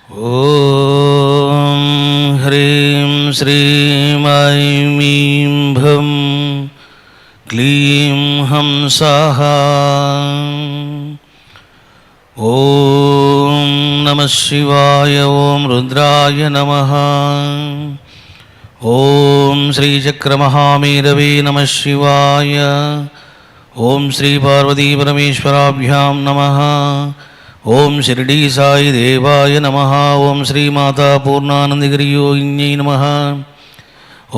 ఓం హ్రీం శ్రీం ఐం ఈం భం క్లీం హంసః. ఓం నమః శివాయ. ఓం రుద్రాయ నమః. ఓం శ్రీచక్రమహామేరవే నమః శివాయ. ఓం శ్రీ పార్వతీ పరమేశ్వరాభ్యాం నమః. ఓం షిరిడీ సాయి దేవాయ నమః. ఓం శ్రీమాతా పూర్ణానందగిరియోగిన్యై నమః.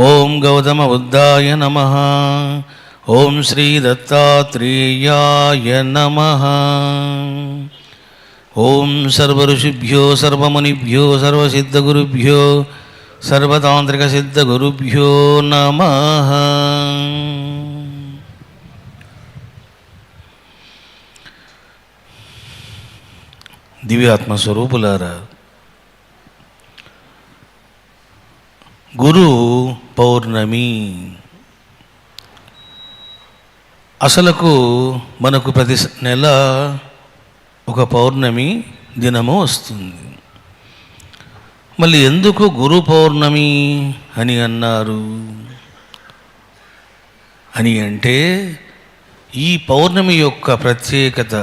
ఓం గౌతమ బుద్ధాయ నమః. ఓం శ్రీ దత్తాత్రేయాయ నమః. ఓం సర్వఋషిభ్యో సర్వమునిభ్యో సర్వసిద్ధగురుభ్యో సర్వతాంత్రికసిద్ధగురుభ్యో నమః. దివ్యాత్మస్వరూపులారా, గురు పౌర్ణమి అసలకు మనకు ప్రతి నెల ఒక పౌర్ణమి దినము వస్తుంది. మళ్ళీ ఎందుకు గురు పౌర్ణమి అని అన్నారు అని అంటే, ఈ పౌర్ణమి యొక్క ప్రత్యేకత,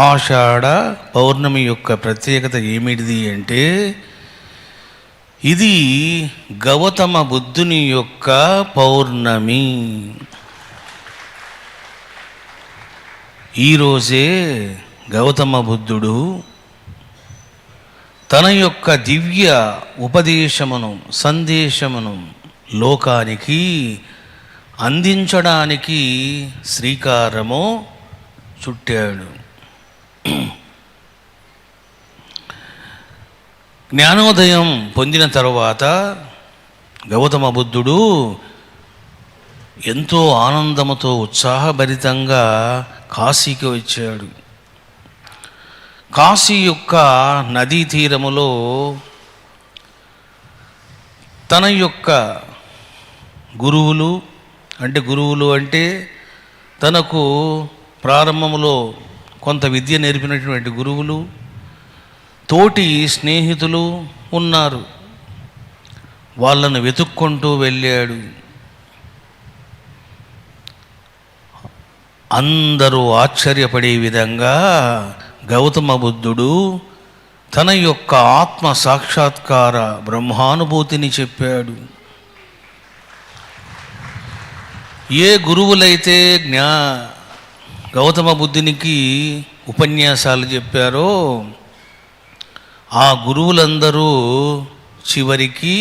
ఆషాఢ పౌర్ణమి యొక్క ప్రత్యేకత ఏమిటిది అంటే, ఇది గౌతమ బుద్ధుని యొక్క పౌర్ణమి. ఈరోజే గౌతమ బుద్ధుడు తన యొక్క దివ్య ఉపదేశమును, సందేశమును లోకానికి అందించడానికి శ్రీకారము చుట్టాడు. జ్ఞానోదయం పొందిన తరువాత గౌతమ బుద్ధుడు ఎంతో ఆనందముతో ఉత్సాహభరితంగా కాశీకి వచ్చాడు. కాశీ యొక్క నదీ తీరములో తన యొక్క గురువులు అంటే తనకు ప్రారంభములో కొంత విద్య నేర్పినటువంటి గురువులు, తోటి స్నేహితులు ఉన్నారు. వాళ్ళను వెతుక్కుంటూ వెళ్ళాడు. అందరూ ఆశ్చర్యపడే విధంగా గౌతమ బుద్ధుడు తన యొక్క ఆత్మ సాక్షాత్కార బ్రహ్మానుభూతిని చెప్పాడు. ఏ గురువులైతే గౌతమ బుద్ధునికి ఉపన్యాసాలు చెప్పారో ఆ గురువులందరూ చివరికి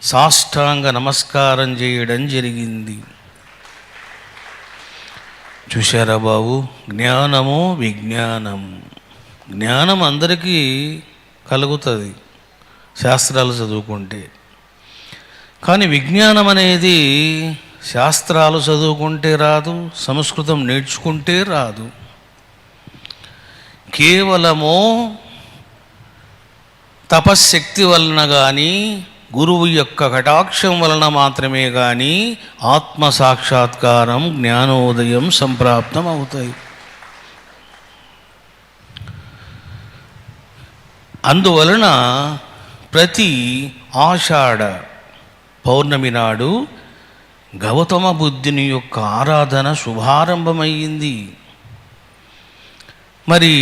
సాష్టాంగ నమస్కారం చేయడం జరిగింది. చూశారా బాబు, జ్ఞానము విజ్ఞానము. జ్ఞానం అందరికీ కలుగుతుంది శాస్త్రాలు చదువుకుంటే, కానీ విజ్ఞానం అనేది శాస్త్రాలు చదువుకుంటే రాదు, సంస్కృతం నేర్చుకుంటే రాదు. కేవలము తపశ్శక్తి వలన కానీ, గురువు యొక్క కటాక్షం వలన మాత్రమే కానీ ఆత్మసాక్షాత్కారం, జ్ఞానోదయం సంప్రాప్తం అవుతాయి. అందువలన ప్రతి ఆషాఢ పౌర్ణమి నాడు గౌతమ బుద్ధుని యొక్క ఆరాధన శుభారంభమయ్యింది. మరి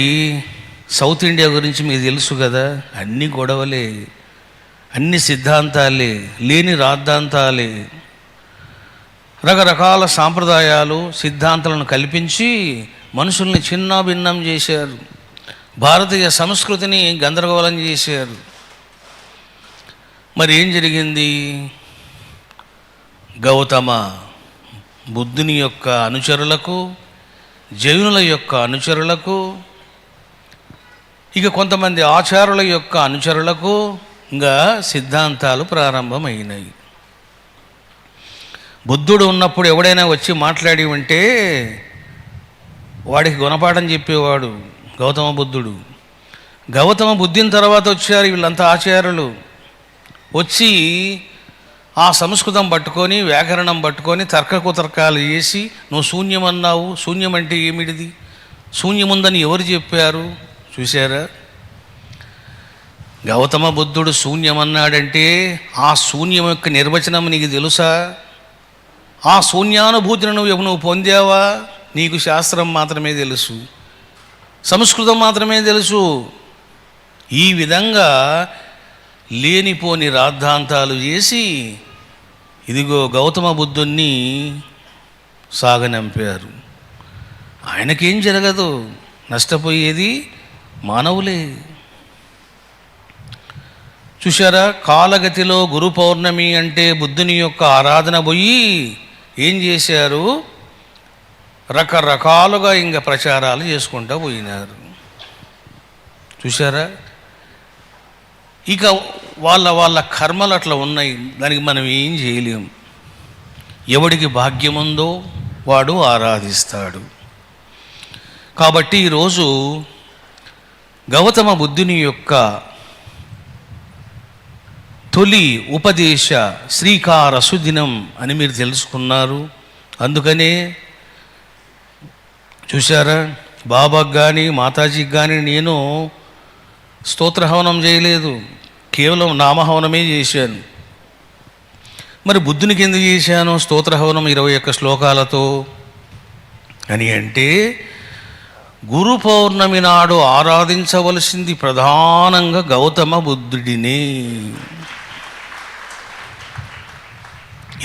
సౌత్ ఇండియా గురించి మీకు తెలుసు కదా, అన్ని గొడవలే, అన్ని సిద్ధాంతాలే, లేని రాద్ధాంతాలే, రకరకాల సాంప్రదాయాలు, సిద్ధాంతాలను కల్పించి మనుషుల్ని చిన్నాభిన్నం చేశారు. భారతీయ సంస్కృతిని గందరగోళం చేశారు. మరి ఏం జరిగింది? గౌతమ బుద్ధుని యొక్క అనుచరులకు, జైనుల యొక్క అనుచరులకు, ఇక కొంతమంది ఆచారుల యొక్క అనుచరులకు ఇంకా సిద్ధాంతాలు ప్రారంభమైనాయి. బుద్ధుడు ఉన్నప్పుడు ఎవడైనా వచ్చి మాట్లాడి ఉంటే వాడికి గుణపాఠం చెప్పేవాడు గౌతమ బుద్ధుడు. గౌతమ బుద్ధిని తర్వాత వచ్చారు వీళ్ళంతా ఆచార్యులు. వచ్చి ఆ సంస్కృతం పట్టుకొని, వ్యాకరణం పట్టుకొని తర్కాలు చేసి, నువ్వు శూన్యం అన్నావు, శూన్యం అంటే ఏమిటిది, శూన్యముందని ఎవరు చెప్పారు? చూశారా? గౌతమ బుద్ధుడు శూన్యం అన్నాడంటే ఆ శూన్యం యొక్క నిర్వచనం నీకు తెలుసా? ఆ శూన్యానుభూతిని నువ్వు పొందావా? నీకు శాస్త్రం మాత్రమే తెలుసు, సంస్కృతం మాత్రమే తెలుసు. ఈ విధంగా లేనిపోని రాద్ధాంతాలు చేసి ఇదిగో గౌతమ బుద్ధుణ్ణి సాగనంపారు. ఆయనకేం జరగదు, నష్టపోయేది మానవులే. చూశారా, కాలగతిలో గురు పౌర్ణమి అంటే బుద్ధుని యొక్క ఆరాధన పోయి ఏం చేశారు? రకరకాలుగా ఇంకా ప్రచారాలు చేసుకుంటూ పోయినారు. చూశారా, ఇక వాళ్ళ కర్మలు అట్లా ఉన్నాయి, దానికి మనం ఏం చేయలేం. ఎవడికి భాగ్యం ఉందో వాడు ఆరాధిస్తాడు. కాబట్టి ఈరోజు గౌతమ బుద్ధుని యొక్క తొలి ఉపదేశ శ్రీకార సుదినం అని మీరు తెలుసుకున్నారు. అందుకనే చూశారా, బాబాకి కానీ మాతాజీకి కానీ నేను స్తోత్రహవనం చేయలేదు, కేవలం నామహవనమే చేశాను. మరి బుద్ధునికి ఎందుకు చేశాను స్తోత్రహవనం 21 శ్లోకాలతో అని అంటే, గురు పౌర్ణమి నాడు ఆరాధించవలసింది ప్రధానంగా గౌతమ బుద్ధుడిని.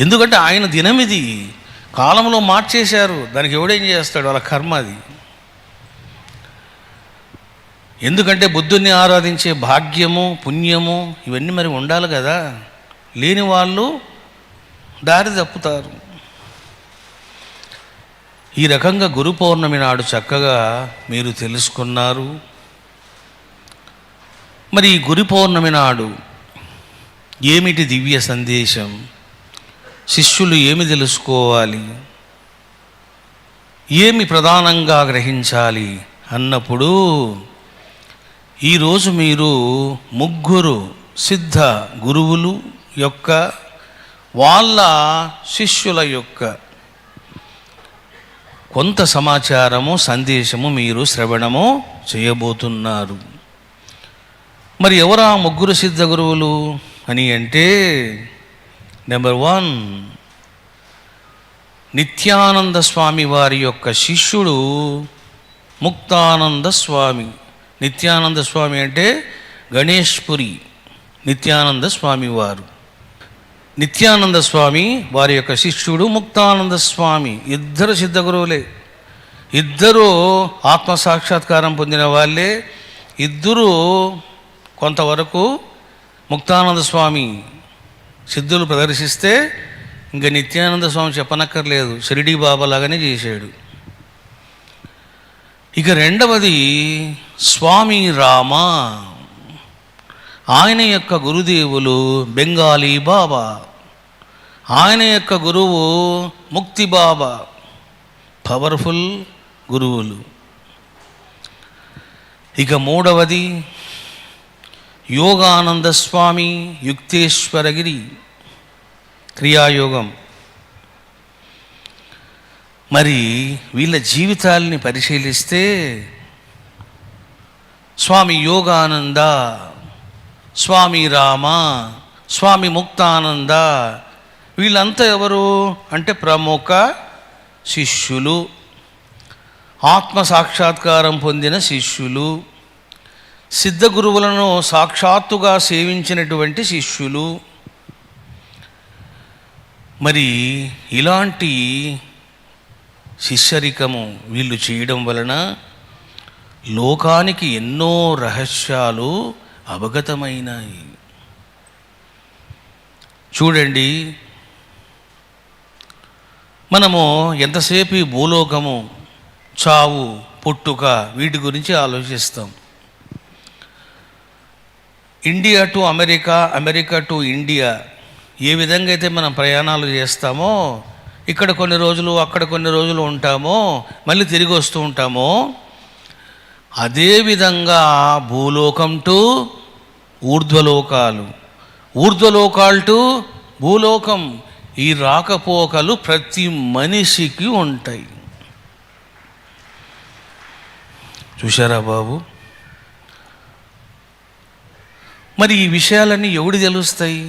ఎందుకంటే ఆయన దినం ఇది, కాలంలో మార్చేశారు, దానికి ఎవడేం చేస్తాడు, వాళ్ళ కర్మ అది. ఎందుకంటే బుద్ధుణ్ణి ఆరాధించే భాగ్యము పుణ్యము ఇవన్నీ మరి ఉండాలి కదా, లేని వాళ్ళు దారి తప్పుతారు. ఈ రకంగా గురు పౌర్ణమి నాడు చక్కగా మీరు తెలుసుకున్నారు. మరి ఈ గురు పౌర్ణమి నాడు ఏమిటి దివ్య సందేశం, శిష్యులు ఏమి తెలుసుకోవాలి, ఏమి ప్రధానంగా గ్రహించాలి అన్నప్పుడు, ఈరోజు మీరు 3 సిద్ధ గురువులు యొక్క వాళ్ళ శిష్యుల యొక్క కొంత సమాచారము సందేశము మీరు శ్రవణము చేయబోతున్నారు. మరి ఎవరు ఆ 3 సిద్ధ గురువులు అని అంటే, నెంబర్ 1 నిత్యానంద స్వామి వారి యొక్క శిష్యుడు ముక్తానంద స్వామి. నిత్యానంద స్వామి అంటే గణేష్పురి నిత్యానంద స్వామి వారు. నిత్యానంద స్వామి వారి యొక్క శిష్యుడు ముక్తానంద స్వామి. ఇద్దరు సిద్ధ గురువులే, ఇద్దరు ఆత్మసాక్షాత్కారం పొందిన వాళ్ళే. ఇద్దరు కొంతవరకు ముక్తానంద స్వామి సిద్ధులు ప్రదర్శిస్తే ఇంకా నిత్యానంద స్వామి చెప్పనక్కర్లేదు, షిరిడీ బాబా లాగానే చేశాడు. ఇక రెండవది స్వామి రామ. ఆయన యొక్క గురుదేవులు బెంగాలీ బాబా, ఆయన యొక్క గురువు ముక్తి బాబా. పవర్ఫుల్ గురువులు. ఇక మూడవది యోగానంద స్వామి యుక్తేశ్వరగిరి క్రియాయోగం. మరి వీళ్ళ జీవితాలని పరిశీలిస్తే స్వామి యోగానంద, స్వామి రామ, స్వామి ముక్తానంద వీళ్ళంతా ఎవరు అంటే ప్రముఖ శిష్యులు, ఆత్మ సాక్షాత్కారం పొందిన శిష్యులు, సిద్ధ గురువులను సాక్షాత్తుగా సేవించినటువంటి శిష్యులు. మరి ఇలాంటి శిష్యరికము వీళ్ళు చేయడం వలన లోకానికి ఎన్నో రహస్యాలు అవగతమైనాయి. చూడండి, మనము ఎంతసేపు ఈ భూలోకము, చావు, పుట్టుక వీటి గురించి ఆలోచిస్తాం. India to America, America to India ఏ విధంగా అయితే మనం ప్రయాణాలు చేస్తామో, ఇక్కడ కొన్ని రోజులు అక్కడ కొన్ని రోజులు ఉంటామో, మళ్ళీ తిరిగి వస్తూ ఉంటామో, అదేవిధంగా భూలోకం టు ఊర్ధ్వలోకాలు, ఊర్ధ్వలోకాలు టు భూలోకం, ఈ రాకపోకలు ప్రతి మనిషికి ఉంటాయి. చూశారా బాబు, మరి ఈ విషయాలన్నీ ఎవడు తెలుస్తాయి?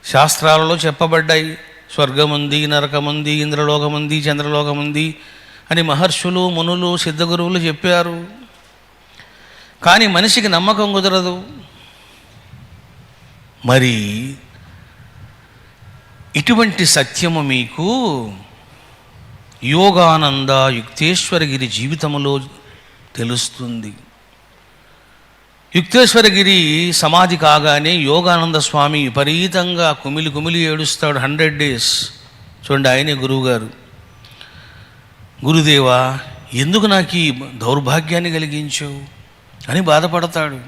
శాస్త్రాలలో చెప్పబడ్డాయి. స్వర్గం ఉంది, నరకం ఉంది, ఇంద్రలోకం ఉంది, చంద్రలోకం ఉంది అని మహర్షులు, మునులు, సిద్ధగురువులు చెప్పారు. కానీ మనిషికి నమ్మకం కుదరదు. మరి ఇటువంటి సత్యము మీకు యోగానంద యుక్తేశ్వరగిరి జీవితంలో తెలుస్తుంది. యుక్తేశ్వరగిరి సమాధి కాగానే యోగానంద స్వామి విపరీతంగా కుమిలి కుమిలి ఏడుస్తాడు. 100 days. చూడండి, ఆయనే గురువుగారు. గురుదేవా, ఎందుకు నాకు ఈ దౌర్భాగ్యాన్ని కలిగించావు అని బాధపడతాడు.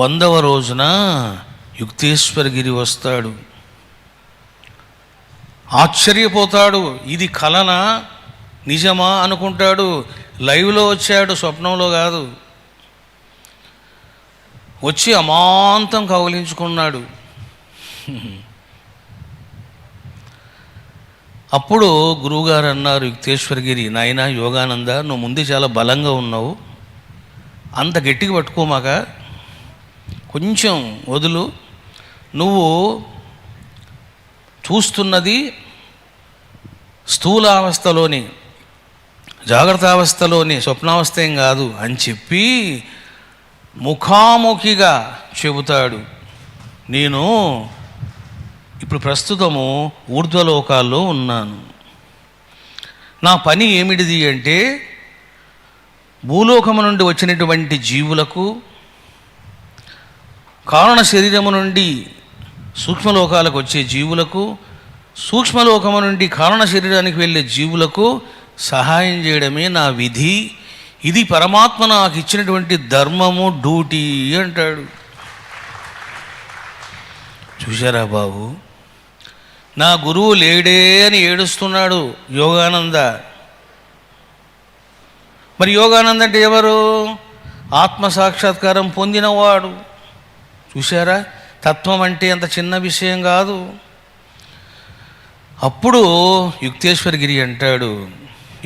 100వ రోజున యుక్తేశ్వరగిరి వస్తాడు. ఆశ్చర్యపోతాడు. ఇది కలనా నిజమా అనుకుంటాడు. లైవ్లో వచ్చాడు, స్వప్నంలో కాదు. వచ్చి అమాంతం కౌగిలించుకున్నాడు. అప్పుడు గురువుగారు అన్నారు, యుక్తేశ్వరగిరి, నాయనా యోగానంద, నువ్వు ముందు చాలా బలంగా ఉన్నావు, అంత గట్టిగా పట్టుకోమాక, కొంచెం వదులు. నువ్వు చూస్తున్నది స్థూలావస్థలోని, జాగ్రత్త అవస్థలోని, స్వప్నావస్థ ఏం కాదు అని చెప్పి ముఖాముఖిగా చెబుతాడు. నేను ఇప్పుడు ప్రస్తుతము ఊర్ధ్వలోకాల్లో ఉన్నాను. నా పని ఏమిటిది అంటే, భూలోకము నుండి వచ్చినటువంటి జీవులకు, కారణ శరీరము నుండి సూక్ష్మలోకాలకు వచ్చే జీవులకు, సూక్ష్మలోకము నుండి కారణ శరీరానికి వెళ్ళే జీవులకు సహాయం చేయడమే నా విధి. ఇది పరమాత్మ నాకు ఇచ్చినటువంటి ధర్మము, డ్యూటీ అంటాడు. చూశారా బాబు, నా గురువు లేడే అని ఏడుస్తున్నాడు యోగానంద. మరి యోగానంద అంటే ఎవరు? ఆత్మసాక్షాత్కారం పొందినవాడు. చూశారా, తత్వం అంటే అంత చిన్న విషయం కాదు. అప్పుడు యుక్తేశ్వరగిరి అంటాడు,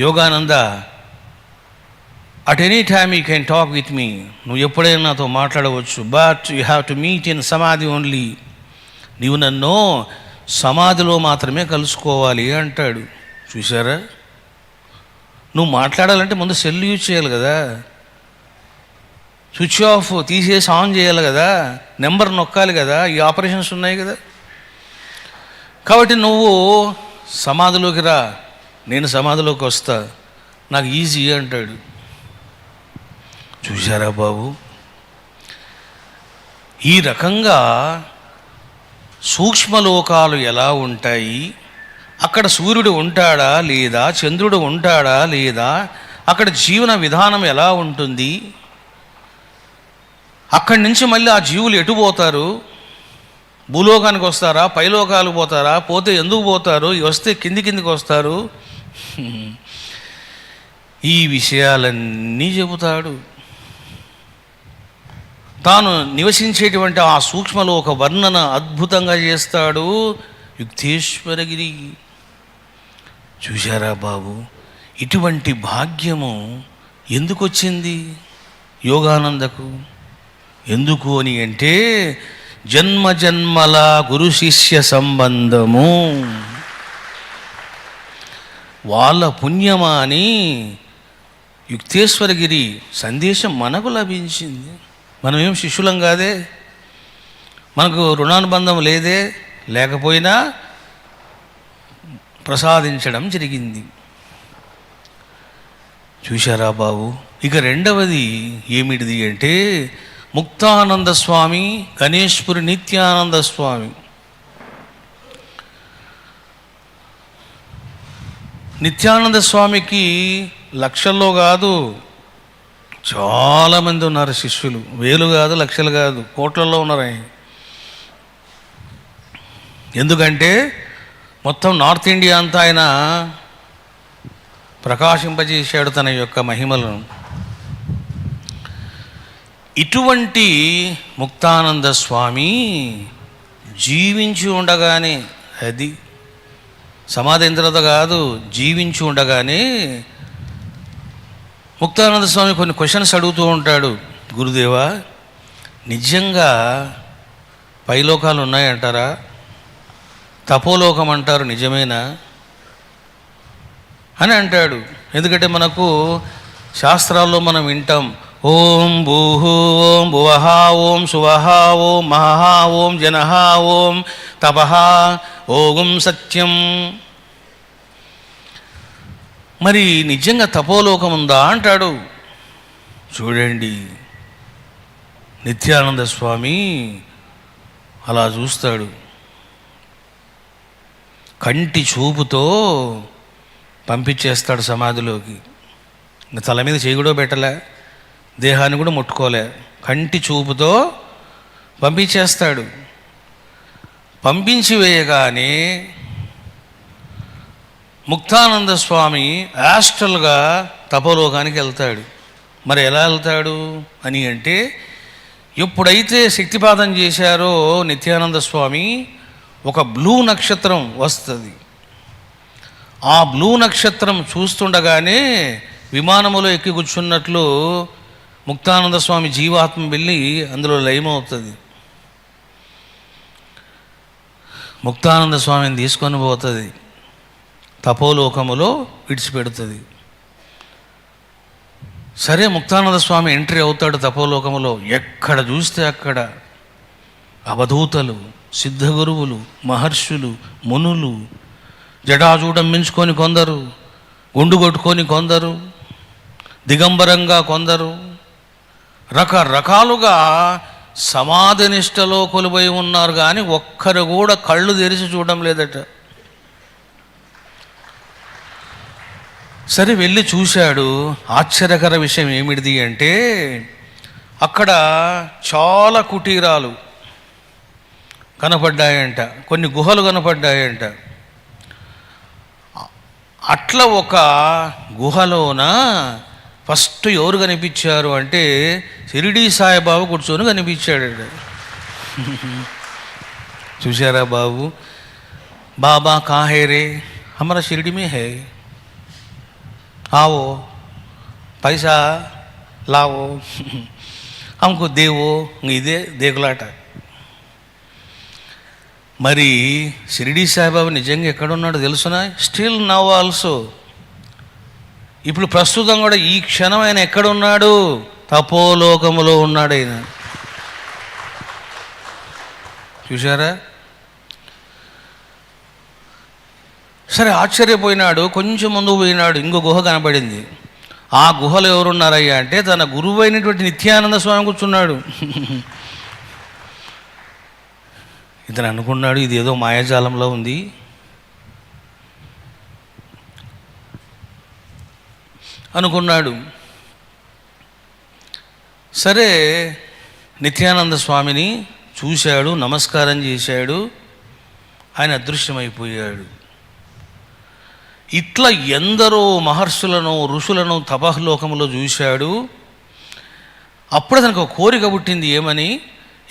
Yogananda, at any time you can talk with me, నువ్వు ఎప్పుడైనా నాతో మాట్లాడవచ్చు, but you have to meet in samadhi only, నీవు నన్ను సమాధిలో మాత్రమే కలుసుకోవాలి అంటాడు. చూసారా, నువ్వు మాట్లాడాలంటే ముందు సెల్ యూజ్ చేయాలి కదా, స్విచ్ ఆఫ్ తీసేసి ఆన్ చేయాలి కదా, నెంబర్ నొక్కాలి కదా, ఈ ఆపరేషన్స్ ఉన్నాయి కదా. కాబట్టి నువ్వు సమాధిలోకి రా, నేను సమాధిలోకి వస్తా, నాకు ఈజీ అంటాడు. చూశారా బాబు, ఈ రకంగా సూక్ష్మలోకాలు ఎలా ఉంటాయి, అక్కడ సూర్యుడు ఉంటాడా లేదా, చంద్రుడు ఉంటాడా లేదా, అక్కడ జీవన విధానం ఎలా ఉంటుంది, అక్కడి నుంచి మళ్ళీ ఆ జీవులు ఎటు పోతారు, భూలోకానికి వస్తారా, పైలోకాలకు పోతారా, పోతే ఎందుకు పోతారు, వస్తే కిందికి వస్తారు, ఈ విషయాలన్నీ చెబుతాడు. తాను నివసించేటువంటి ఆ సూక్ష్మలోక వర్ణన అద్భుతంగా చేస్తాడు యుక్తేశ్వరగిరి. చూశారా బాబు, ఇటువంటి భాగ్యము ఎందుకు వచ్చింది యోగానందకు? ఎందుకు అని అంటే, జన్మ జన్మల గురు శిష్య సంబంధము, వాళ్ళ పుణ్యమా అని యుక్తేశ్వరగిరి సందేశం మనకు లభించింది. మనమేం శిష్యులం కాదే, మనకు రుణానుబంధం లేదే, లేకపోయినా ప్రసాదించడం జరిగింది. చూశారా బాబు, ఇక రెండవది ఏమిటిది అంటే, ముక్తానంద స్వామి, గణేశ్పురి నిత్యానంద స్వామి. నిత్యానంద స్వామికి లక్షల్లో కాదు, చాలామంది ఉన్నారు శిష్యులు, వేలు కాదు, లక్షలు కాదు, కోట్లలో ఉన్నారు ఆయన. ఎందుకంటే మొత్తం నార్త్ ఇండియా అంతా ఆయన ప్రకాశింపజేశాడు తన యొక్క మహిమలను. ఇటువంటి ముక్తానంద స్వామి జీవించి ఉండగానే, అది సమాధి అయిన తర్వాత కాదు, జీవించి ఉండగానే ముక్తానంద స్వామి కొన్ని క్వశ్చన్స్ అడుగుతూ ఉంటాడు. గురుదేవా, నిజంగా పైలోకాలు ఉన్నాయంటారా? తపోలోకం అంటారు, నిజమేనా అని అంటాడు. ఎందుకంటే మనకు శాస్త్రాల్లో మనం వింటాం, ఓం భూహు ఓం భువః ఓం సువః ఓం మహః ఓం జనః ఓం తపః ఓం సత్యం. మరి నిజంగా తపోలోకం ఉందా అంటాడు. చూడండి, నిత్యానంద స్వామి అలా చూస్తాడు, కంటి చూపుతో పంపించేస్తాడు సమాధిలోకి. తల మీద చేయి కూడా పెట్టలే, దేహాన్ని కూడా ముట్టుకోలే, కంటి చూపుతో పంపించేస్తాడు. పంపించి వేయగానే ముక్తానంద స్వామి యాస్ట్రల్గా తపోలోకానికి వెళ్తాడు. మరి ఎలా వెళ్తాడు అని అంటే, ఎప్పుడైతే శక్తిపాతం చేశారో నిత్యానంద స్వామి, ఒక బ్లూ నక్షత్రం వస్తుంది. ఆ బ్లూ నక్షత్రం చూస్తుండగానే విమానములో ఎక్కి కూర్చున్నట్లు ముక్తానంద స్వామి జీవాత్మ వెళ్ళి అందులో లయమవుతుంది. ముక్తానంద స్వామిని తీసుకొని పోతుంది, తపోలోకములో విడిచిపెడుతుంది. సరే, ముక్తానంద స్వామి ఎంట్రీ అవుతాడు తపోలోకములో. ఎక్కడ చూస్తే అక్కడ అవధూతలు, సిద్ధగురువులు, మహర్షులు, మునులు, జటాజూడం మించుకొని కొందరు, గుండు కొట్టుకొని కొందరు, దిగంబరంగా కొందరు, రకరకాలుగా సమాధి నిష్టలో కొలువై ఉన్నారు. కానీ ఒక్కరు కూడా కళ్ళు తెరిచి చూడడం లేదట. సరే, వెళ్ళి చూశాడు. ఆశ్చర్యకర విషయం ఏమిటిది అంటే, అక్కడ చాలా కుటీరాలు కనపడ్డాయంట, కొన్ని గుహలు కనపడ్డాయంట. అట్లా ఒక గుహలోన ఫస్ట్ ఎవరు కనిపించారు అంటే షిరిడీ సాయిబాబా కూర్చొని కనిపించాడు. చూశారా బాబు, బాబా కాహే రే, హమారా షిరిడి మే హై, आओ पैसा लाओ हमको देवो, ఇదే దేగులాట. మరి షిరిడీ సాయిబాబా నిజంగా ఎక్కడున్నాడో తెలుసునా? స్టిల్ నవ్ ఆల్సో, ఇప్పుడు ప్రస్తుతం కూడా ఈ క్షణం ఆయన ఎక్కడున్నాడు? తపోలోకములో ఉన్నాడు ఆయన. చూశారా? సరే, ఆశ్చర్యపోయినాడు. కొంచెం ముందుకు పోయినాడు, ఇంకో గుహ కనపడింది. ఆ గుహలో ఎవరున్నారయ్యా అంటే తన గురువు అయినటువంటి నిత్యానంద స్వామి కూర్చున్నాడు. ఇతను అనుకున్నాడు, ఇది ఏదో మాయాజాలంలో ఉంది. అనుకున్నాడు. సరే, నిత్యానంద స్వామిని చూశాడు, నమస్కారం చేశాడు, ఆయన అదృశ్యమైపోయాడు. ఇట్లా ఎందరో మహర్షులను, ఋషులను తపలోకములో చూశాడు. అప్పుడు అతనికి ఒక కోరిక పుట్టింది. ఏమని?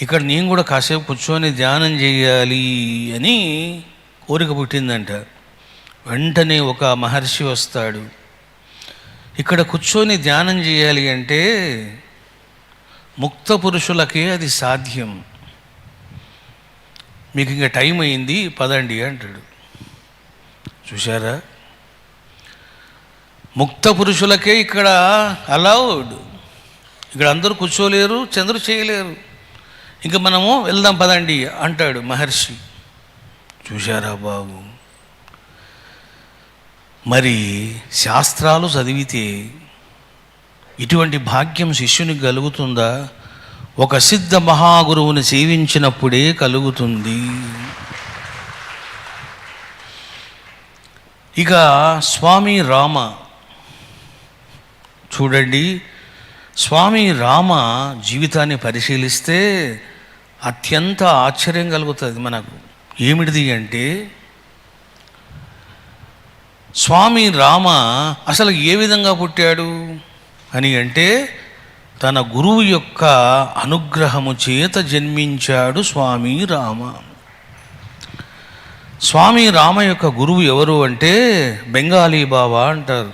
ఇక్కడ నేను కూడా కాసేపు కూర్చొని ధ్యానం చేయాలి అని కోరిక పుట్టిందంట. వెంటనే ఒక మహర్షి వస్తాడు. ఇక్కడ కూర్చొని ధ్యానం చేయాలి అంటే ముక్త పురుషులకే అది సాధ్యం, మీకు ఇంకా టైం అయింది పదండి అంటాడు. చూశారా? ముక్త పురుషులకే ఇక్కడ అలౌడ్, ఇక్కడ అందరూ కూర్చోలేరు, చంద్రు చేయలేరు, ఇంకా మనము వెళ్దాం పదండి అంటాడు మహర్షి. చూశారా బాబు? మరి శాస్త్రాలు చదివితే ఇటువంటి భాగ్యం శిష్యునికి కలుగుతుందా? ఒక సిద్ధ మహాగురువుని సేవించినప్పుడే కలుగుతుంది. ఇక స్వామి రామ చూడండి, స్వామి రామ జీవితాన్ని పరిశీలిస్తే అత్యంత ఆశ్చర్యం కలుగుతుంది మనకు. ఏమిటిది అంటే, స్వామి రామ అసలు ఏ విధంగా పుట్టాడు అని అంటే, తన గురువు యొక్క అనుగ్రహము చేత జన్మించాడు స్వామి రామ. స్వామి రామ యొక్క గురువు ఎవరు అంటే బెంగాలీ బాబా అంటారు.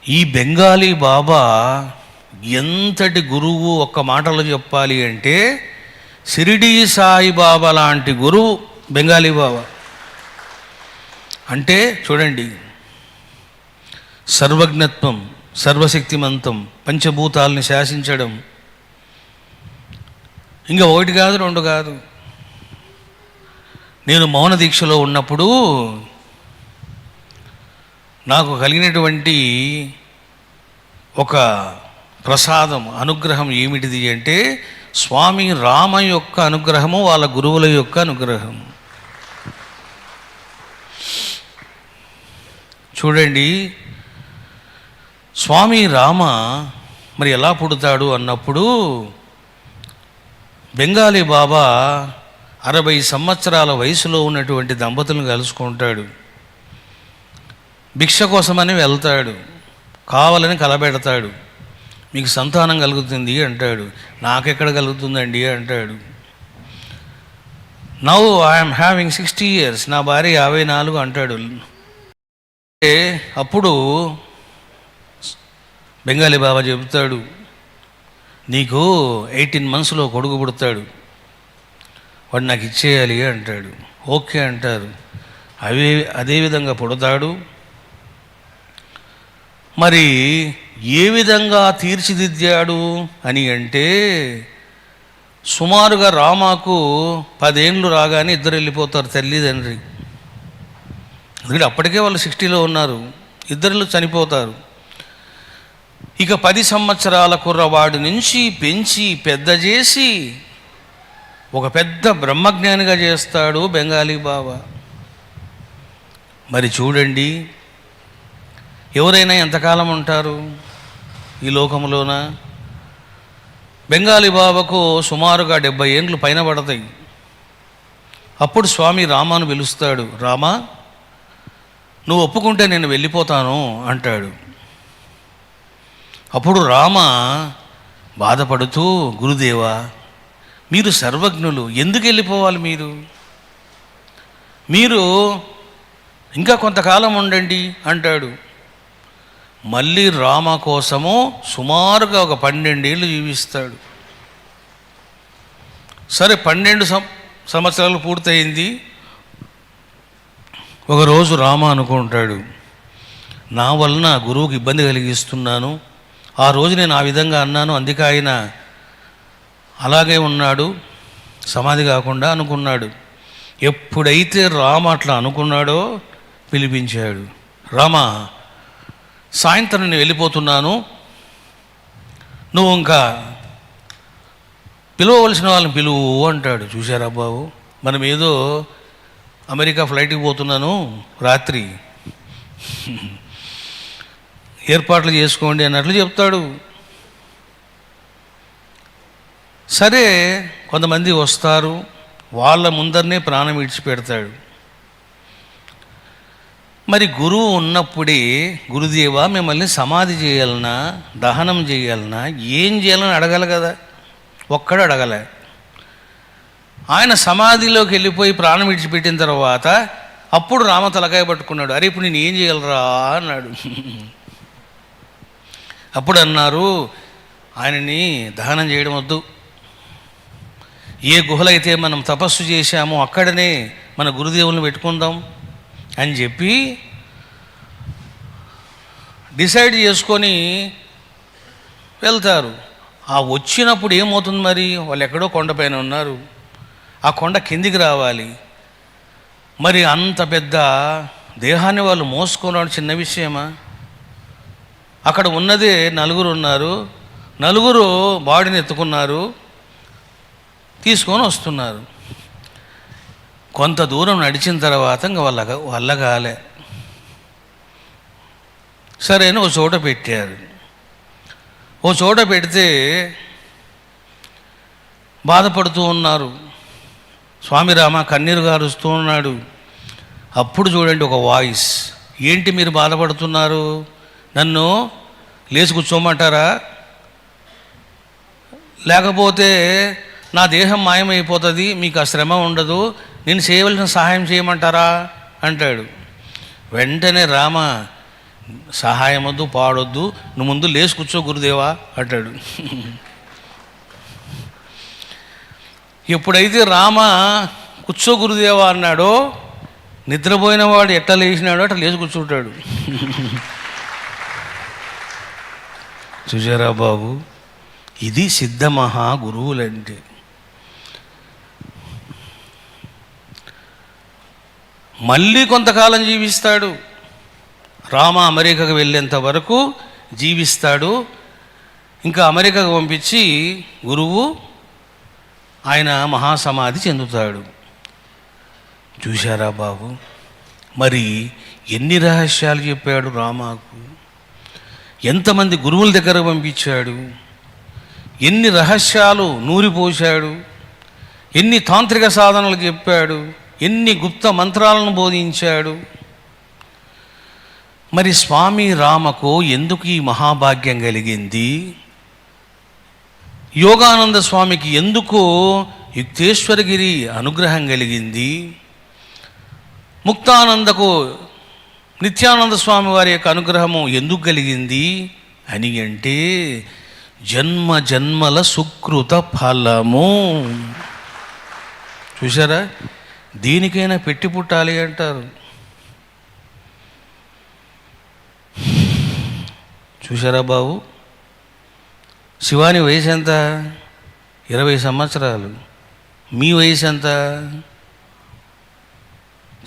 ఈ బెంగాలీ బాబా ఎంతటి గురువు ఒక్క మాటలో చెప్పాలి అంటే షిరిడీ సాయిబాబా లాంటి గురువు బెంగాలీ బాబా. అంటే చూడండి, సర్వజ్ఞత్వం, సర్వశక్తిమంతం, పంచభూతాలని శాసించడం. ఇంకా ఒకటి కాదు, రెండు కాదు. నేను మౌన దీక్షలో ఉన్నప్పుడు నాకు కలిగినటువంటి ఒక ప్రసాదం, అనుగ్రహం ఏమిటిది అంటే స్వామి రామ యొక్క అనుగ్రహము, వాళ్ళ గురువుల యొక్క అనుగ్రహం. చూడండి, స్వామి రామ మరి ఎలా పుడతాడు అన్నప్పుడు బెంగాలీ బాబా 60 సంవత్సరాల వయసులో ఉన్నటువంటి దంపతులను కలుసుకుంటాడు. భిక్ష కోసమని వెళ్తాడు, కావాలని కలబెడతాడు. మీకు సంతానం కలుగుతుంది అంటాడు. నాకెక్కడ కలుగుతుందండి అంటాడు. నౌ ఐఎమ్ హ్యావింగ్ 60 years, నా భార్య 54 అంటాడు. అప్పుడు బెంగాలీ బాబా చెబుతాడు, నీకు 18 monthsలో కొడుకు పుడతాడు, వాడు నాకు ఇచ్చేయాలి అంటాడు. ఓకే అంటారు. అదేవిధంగా పుడతాడు. మరి ఏ విధంగా తీర్చిదిద్దాడు అని అంటే సుమారుగా రామాకు 10 ఏళ్ళు రాగానే ఇద్దరు వెళ్ళిపోతారు, తల్లిదండ్రి. ఎందుకంటే అప్పటికే వాళ్ళు 60లో ఉన్నారు, ఇద్దరు చనిపోతారు. ఇక 10 సంవత్సరాల కుర్రవాడి నుంచి పెంచి పెద్ద చేసి ఒక పెద్ద బ్రహ్మజ్ఞానిగా చేస్తాడు బెంగాలీ బాబా. మరి చూడండి, ఎవరైనా ఎంతకాలం ఉంటారు ఈ లోకంలోన? బెంగాలీ బాబాకు సుమారుగా 70 ఏళ్ళు పైన పడతాయి. అప్పుడు స్వామి రామాను పిలుస్తాడు. రామా, నువ్వు ఒప్పుకుంటే నేను వెళ్ళిపోతాను అంటాడు. అప్పుడు రామ బాధపడుతూ, గురుదేవా, మీరు సర్వజ్ఞులు, ఎందుకు వెళ్ళిపోవాలి? మీరు ఇంకా కొంతకాలం ఉండండి అంటాడు. మళ్ళీ రామ కోసము సుమారుగా ఒక 12 ఏళ్ళు జీవిస్తాడు. సరే, 12 సంవత్సరాలు పూర్తయింది. ఒకరోజు రామ అనుకుంటాడు, నా వలన గురువుకి ఇబ్బంది కలిగిస్తున్నాను. ఆ రోజు నేను ఆ విధంగా అన్నాను, అందుకే ఆయన అలాగే ఉన్నాడు, సమాధి కాకుండా అనుకున్నాడు. ఎప్పుడైతే రామ అట్లా అనుకున్నాడో పిలిపించాడు. రామ, సాయంత్రం నేను వెళ్ళిపోతున్నాను, నువ్వు ఇంకా పిలవవలసిన వాళ్ళని పిలువు అంటాడు. చూశారా బాబు, మనం ఏదో అమెరికా ఫ్లైట్కి పోతున్నాను, రాత్రి ఏర్పాట్లు చేసుకోండి అన్నట్లు చెప్తాడు. సరే, కొంతమంది వస్తారు, వాళ్ళ ముందరనే ప్రాణం విడిచిపెడతాడు. మరి గురువు ఉన్నప్పుడే, గురుదేవా మిమ్మల్ని సమాధి చేయాలన్నా, దహనం చేయాలన్నా, ఏం చేయాలని అడగాలి కదా. ఒక్కడు అడగలే. ఆయన సమాధిలోకి వెళ్ళిపోయి ప్రాణం విడిచిపెట్టిన తర్వాత అప్పుడు రామ తలకాయ పట్టుకున్నాడు. అరే, ఇప్పుడు నేను ఏం చేయాలరా అన్నాడు. అప్పుడు అన్నారు, ఆయనని దహనం చేయడం వద్దు, ఏ గుహలైతే మనం తపస్సు చేశామో అక్కడనే మన గురుదేవులను పెట్టుకుందాం అని చెప్పి డిసైడ్ చేసుకొని వెళ్తారు. ఆ వచ్చినప్పుడు ఏమవుతుంది మరి? వాళ్ళు ఎక్కడో కొండపైన ఉన్నారు, ఆ కొండ కిందికి రావాలి. మరి అంత పెద్ద దేహాన్ని వాళ్ళు మోసుకోవడం చిన్న విషయమా? అక్కడ ఉన్నదే 4 ఉన్నారు, 4 బాడీని ఎత్తుకున్నారు, తీసుకొని వస్తున్నారు. కొంత దూరం నడిచిన తర్వాత ఇంకా వల్ల కాలే. సరే అని ఓ చోట పెట్టారు. ఓ చోట పెడితే బాధపడుతూ ఉన్నారు. స్వామి రామ కన్నీరు గారుస్తూ ఉన్నాడు. అప్పుడు చూడండి ఒక వాయిస్, ఏంటి మీరు బాధపడుతున్నారు? నన్ను లేచి కూర్చోమంటారా? లేకపోతే నా దేహం మాయమైపోతుంది, మీకు ఆ శ్రమ ఉండదు, నేను చేయవలసిన సహాయం చేయమంటారా అంటాడు. వెంటనే రామ, సహాయం వద్దు, పాడొద్దు, నువ్వు ముందు లేచి కూర్చో గురుదేవా అంటాడు. ఎప్పుడైతే రామ కూర్చో గురుదేవా అన్నాడో, నిద్రపోయిన వాడు ఎట్లా లేచినాడో అట్లా లేచి కూర్చుంటాడు. చూసారా బాబు, ఇది సిద్ధ మహా గురువులంటే. మళ్ళీ కొంతకాలం జీవిస్తాడు. రామ అమెరికాకు వెళ్ళేంత వరకు జీవిస్తాడు. ఇంకా అమెరికాకు పంపించి గురువు ఆయన మహాసమాధి చెందుతాడు. చూశారా బాబు, మరి ఎన్ని రహస్యాలు చెప్పాడు రామాకు, ఎంతమంది గురువుల దగ్గర పంపించాడు, ఎన్ని రహస్యాలు నూరిపోశాడు, ఎన్ని తాంత్రిక సాధనలు చెప్పాడు, ఎన్ని గుప్త మంత్రాలను బోధించాడు. మరి స్వామి రామకు ఎందుకు ఈ మహాభాగ్యం కలిగింది? యోగానంద స్వామికి ఎందుకు యుక్తేశ్వరగిరి అనుగ్రహం కలిగింది? ముక్తానందకు నిత్యానంద స్వామి వారి యొక్క అనుగ్రహము ఎందుకు కలిగింది అని అంటే, జన్మ జన్మల సుకృత ఫలము. చూసారా, దీనికైనా పెట్టి పుట్టాలి అంటారు. చూసారా బాబు, శివాని వయసు ఎంత? 20 సంవత్సరాలు. మీ వయసు ఎంత?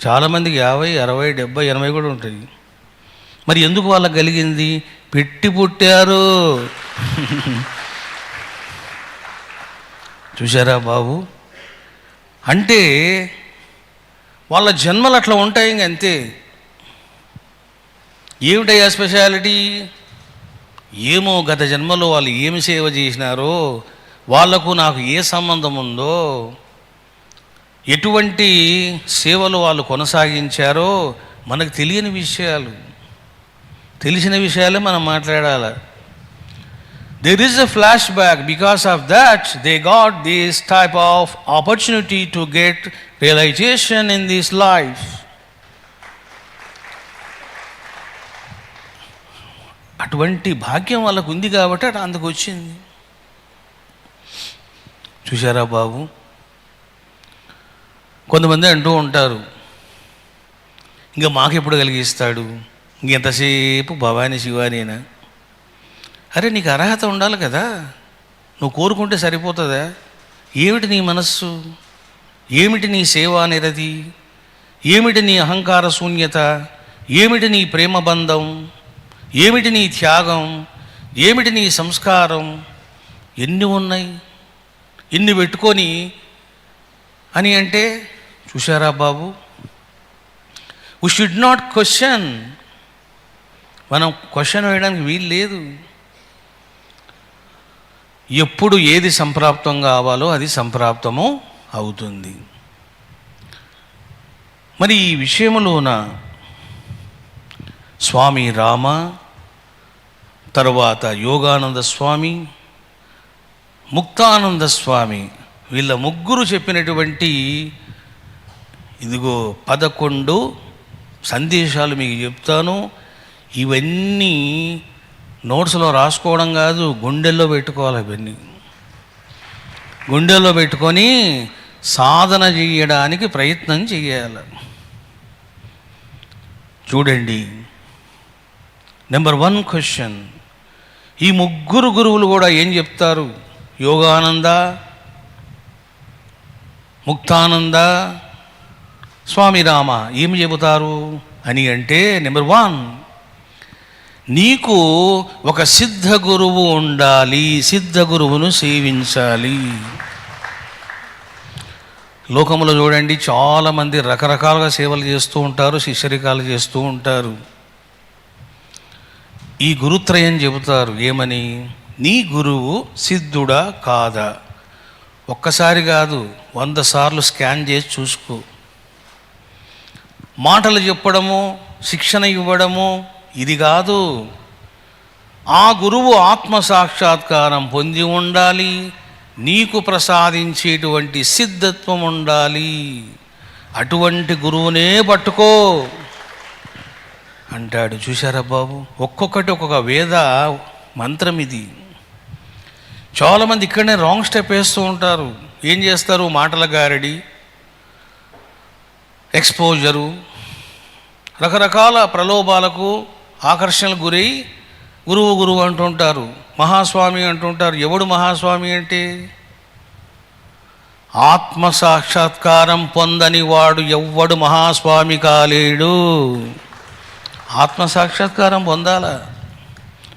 చాలామందికి 50, 60, 70, 80 కూడా ఉంటుంది. మరి ఎందుకు వాళ్ళకి కలిగింది? పెట్టి పుట్టారు. చూసారా బాబు, అంటే వాళ్ళ జన్మలు అట్లా ఉంటాయి. ఇంక అంతే. ఏమిటయ్యా స్పెషాలిటీ? ఏమో గత జన్మలో వాళ్ళు ఏమి సేవ చేసినారో, వాళ్లకు నాకు ఏ సంబంధం ఉందో, ఎటువంటి సేవలు వాళ్ళు కొనసాగించారో మనకు తెలియని విషయాలు. తెలిసిన విషయాలే మనం మాట్లాడాలి. There is a flashback. Because of that, they got this type of opportunity to get realization in this life. అటువంటి భాగ్యం వాళ్ళకు ఉంది కాబట్టి అటు అందుకు వచ్చింది. చూశారా బాబు, కొంతమంది అంటూ ఉంటారు, ఇంకా మాకెప్పుడు కలిగిస్తాడు, ఇంకెంతసేపు భవానీ శివానేనా? అరే, నీకు అర్హత ఉండాలి కదా, నువ్వు కోరుకుంటే సరిపోతుందా? ఏమిటి నీ మనస్సు? ఏమిటి నీ సేవా నిరతి? ఏమిటి నీ అహంకార శూన్యత? ఏమిటి నీ ప్రేమ బంధం? ఏమిటి నీ త్యాగం? ఏమిటి నీ సంస్కారం? ఎన్ని ఉన్నాయి? ఇన్ని పెట్టుకొని అని అంటే, చూశారా బాబు, వీ షుడ్ నాట్ క్వశ్చన్. మనం క్వశ్చన్ వేయడానికి వీలు లేదు. ఎప్పుడు ఏది సంప్రాప్తం కావాలో అది సంప్రాప్తము అవుతుంది. మరి ఈ విషయములోన స్వామి రామ, తరువాత యోగానంద స్వామి, ముక్తానంద స్వామి, వీళ్ళ ముగ్గురు చెప్పినటువంటి ఇదిగో 11 సందేశాలు మీకు చెప్తాను. ఇవన్నీ నోట్స్లో రాసుకోవడం కాదు, గుండెల్లో పెట్టుకోవాలి. ఇవన్నీ గుండెల్లో పెట్టుకొని సాధన చేయడానికి ప్రయత్నం చేయాలి. చూడండి, నెంబర్ 1 క్వశ్చన్, ఈ ముగ్గురు గురువులు కూడా ఏం చెప్తారు? యోగానంద, ముక్తానంద, స్వామి రామ ఏమి చెబుతారు అని అంటే, నెంబర్ 1, నీకు ఒక సిద్ధ గురువు ఉండాలి, సిద్ధ గురువును సేవించాలి. లోకంలో చూడండి, చాలామంది రకరకాలుగా సేవలు చేస్తూ ఉంటారు, శిష్యరికాలు చేస్తూ ఉంటారు. ఈ గురుత్రయం చెబుతారు ఏమని? నీ గురువు సిద్ధుడా కాదా? ఒక్కసారి కాదు, 100 సార్లు స్కాన్ చేసి చూసుకో. మాటలు చెప్పడము, శిక్షణ ఇవ్వడము ఇది కాదు. ఆ గురువు ఆత్మసాక్షాత్కారం పొంది ఉండాలి, నీకు ప్రసాదించేటువంటి సిద్ధత్వం ఉండాలి. అటువంటి గురువునే పట్టుకో. అంటాడు. చూశారా బాబు, ఒక్కొక్కటి ఒక్కొక్క వేద మంత్రం ఇది. చాలామంది ఇక్కడనే రాంగ్ స్టెప్ వేస్తూ ఉంటారు. ఏం చేస్తారు? మాటల గారడి, ఎక్స్పోజరు, రకరకాల ప్రలోభాలకు ఆకర్షణలకు గురై గురువు గురువు అంటుంటారు, మహాస్వామి అంటుంటారు. ఎవడు మహాస్వామి అంటే? ఆత్మసాక్షాత్కారం పొందని వాడు ఎవ్వడు మహాస్వామి కాలేడు. ఆత్మసాక్షాత్కారం పొందాలా,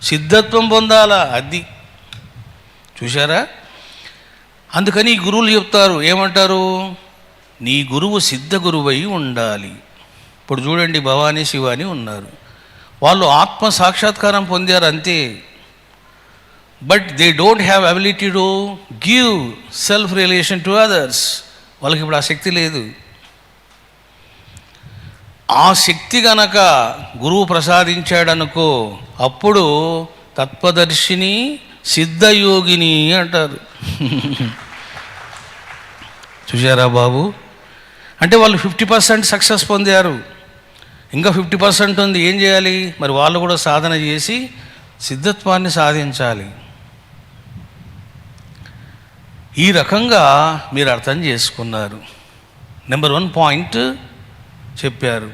సిద్ధత్వం పొందాలా, అది చూశారా? అందుకని గురువులు చెప్తారు, ఏమంటారు? నీ గురువు సిద్ధ గురువై ఉండాలి. ఇప్పుడు చూడండి, భవానీ శివాని ఉన్నారు, వాళ్ళు ఆత్మ సాక్షాత్కారం పొందారు అంతే. But they don't have ability to give self relation to others. వాళ్ళకి ఇప్పుడు ఆ శక్తి లేదు. ఆ శక్తి గనక గురువు ప్రసాదించాడనుకో, అప్పుడు తత్వదర్శిని సిద్ధయోగిని అంటారు. చూశారా బాబు? అంటే వాళ్ళు 50% సక్సెస్ పొందారు, ఇంకా 50% ఉంది. ఏం చేయాలి మరి? వాళ్ళు కూడా సాధన చేసి సిద్ధత్వాన్ని సాధించాలి. ఈ రకంగా మీరు అర్థం చేసుకున్నారు. నెంబర్ 1 పాయింట్ చెప్పారు.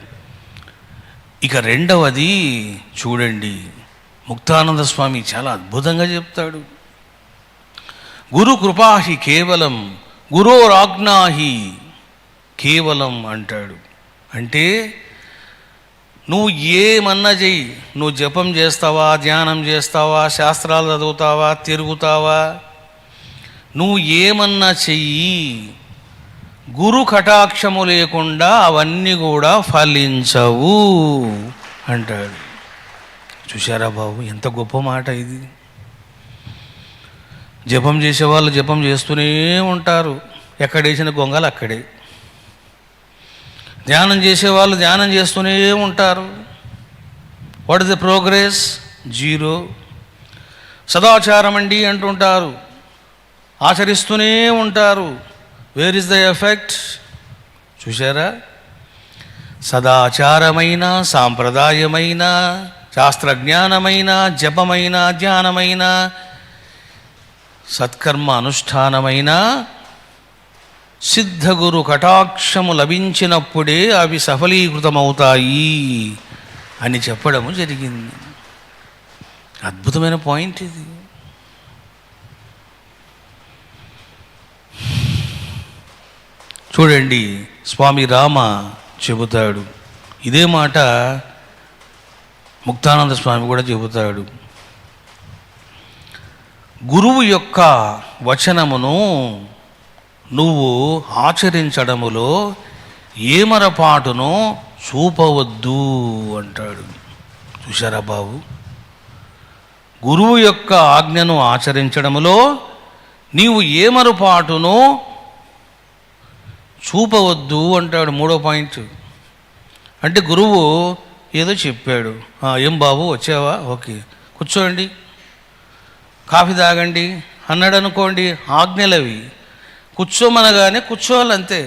ఇక రెండవది చూడండి, ముక్తానంద స్వామి చాలా అద్భుతంగా చెప్తాడు. గురు కృపాహి కేవలం, గురోరాజ్ఞాహి కేవలం అంటాడు. అంటే నువ్వు ఏమన్నా చెయ్యి, నువ్వు జపం చేస్తావా, ధ్యానం చేస్తావా, శాస్త్రాలు చదువుతావా, తిరుగుతావా, నువ్వు ఏమన్నా చెయ్యి, గురు కటాక్షము లేకుండా అవన్నీ కూడా ఫలించవు అంటాడు. చూశారా బాబు, ఎంత గొప్ప మాట ఇది. జపం చేసేవాళ్ళు జపం చేస్తూనే ఉంటారు, ఎక్కడేసిన గొంగలు అక్కడే. ధ్యానం చేసేవాళ్ళు ధ్యానం చేస్తూనే ఉంటారు. What is the progress? 0. సదాచారం అండి అంటుంటారు, ఆచరిస్తూనే ఉంటారు. Where is the effect? చూశారా? సదాచారమైన, సాంప్రదాయమైన, శాస్త్రజ్ఞానమైన, జపమైన, ధ్యానమైన, సత్కర్మ అనుష్ఠానమైన సిద్ధగురు కటాక్షము లభించినప్పుడే అవి సఫలీకృతమవుతాయి అని చెప్పడము జరిగింది. అద్భుతమైన పాయింట్ ఇది. చూడండి, స్వామి రామ చెబుతాడు ఇదే మాట, ముక్తానంద స్వామి కూడా చెబుతాడు. గురువు యొక్క వచనమును నువ్వు ఆచరించడములో ఏమరపాటును చూపవద్దు అంటాడు. చూశారా బాబు? గురువు యొక్క ఆజ్ఞను ఆచరించడములో నీవు ఏమరపాటును చూపవద్దు అంటాడు. 3వ పాయింట్. అంటే గురువు ఏదో చెప్పాడు, ఏం బాబు వచ్చావా, ఓకే కూర్చోండి, కాఫీ తాగండి అన్నాడు అనుకోండి, ఆజ్ఞలవి. కూర్చోమనగానే కూర్చోవాలంతే.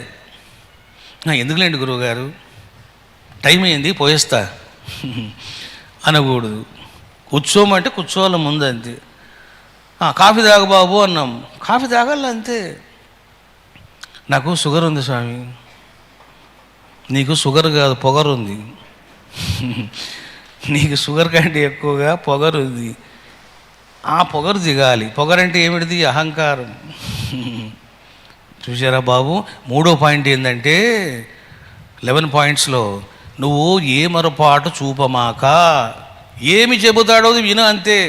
ఎందుకులేండి గురువుగారు, టైం అయింది పోయేస్తా అనకూడదు. కూర్చోమంటే కూర్చోవాలి ముందు, అంతే. కాఫీ తాగు బాబు అన్నాం, కాఫీ తాగాలి అంతే. నాకు షుగర్ ఉంది స్వామి. నీకు షుగర్ కాదు, పొగరు ఉంది. నీకు షుగర్ కంటే ఎక్కువగా పొగరు ఉంది. ఆ పొగరు దిగాలి. పొగరంటే ఏమిటిది? అహంకారం. చూసారా బాబు? 3వ పాయింట్ ఏంటంటే 11 పాయింట్స్లో నువ్వు ఏ మరపాటు చూపమాక, ఏమి చెబుతాడో విను అంతే.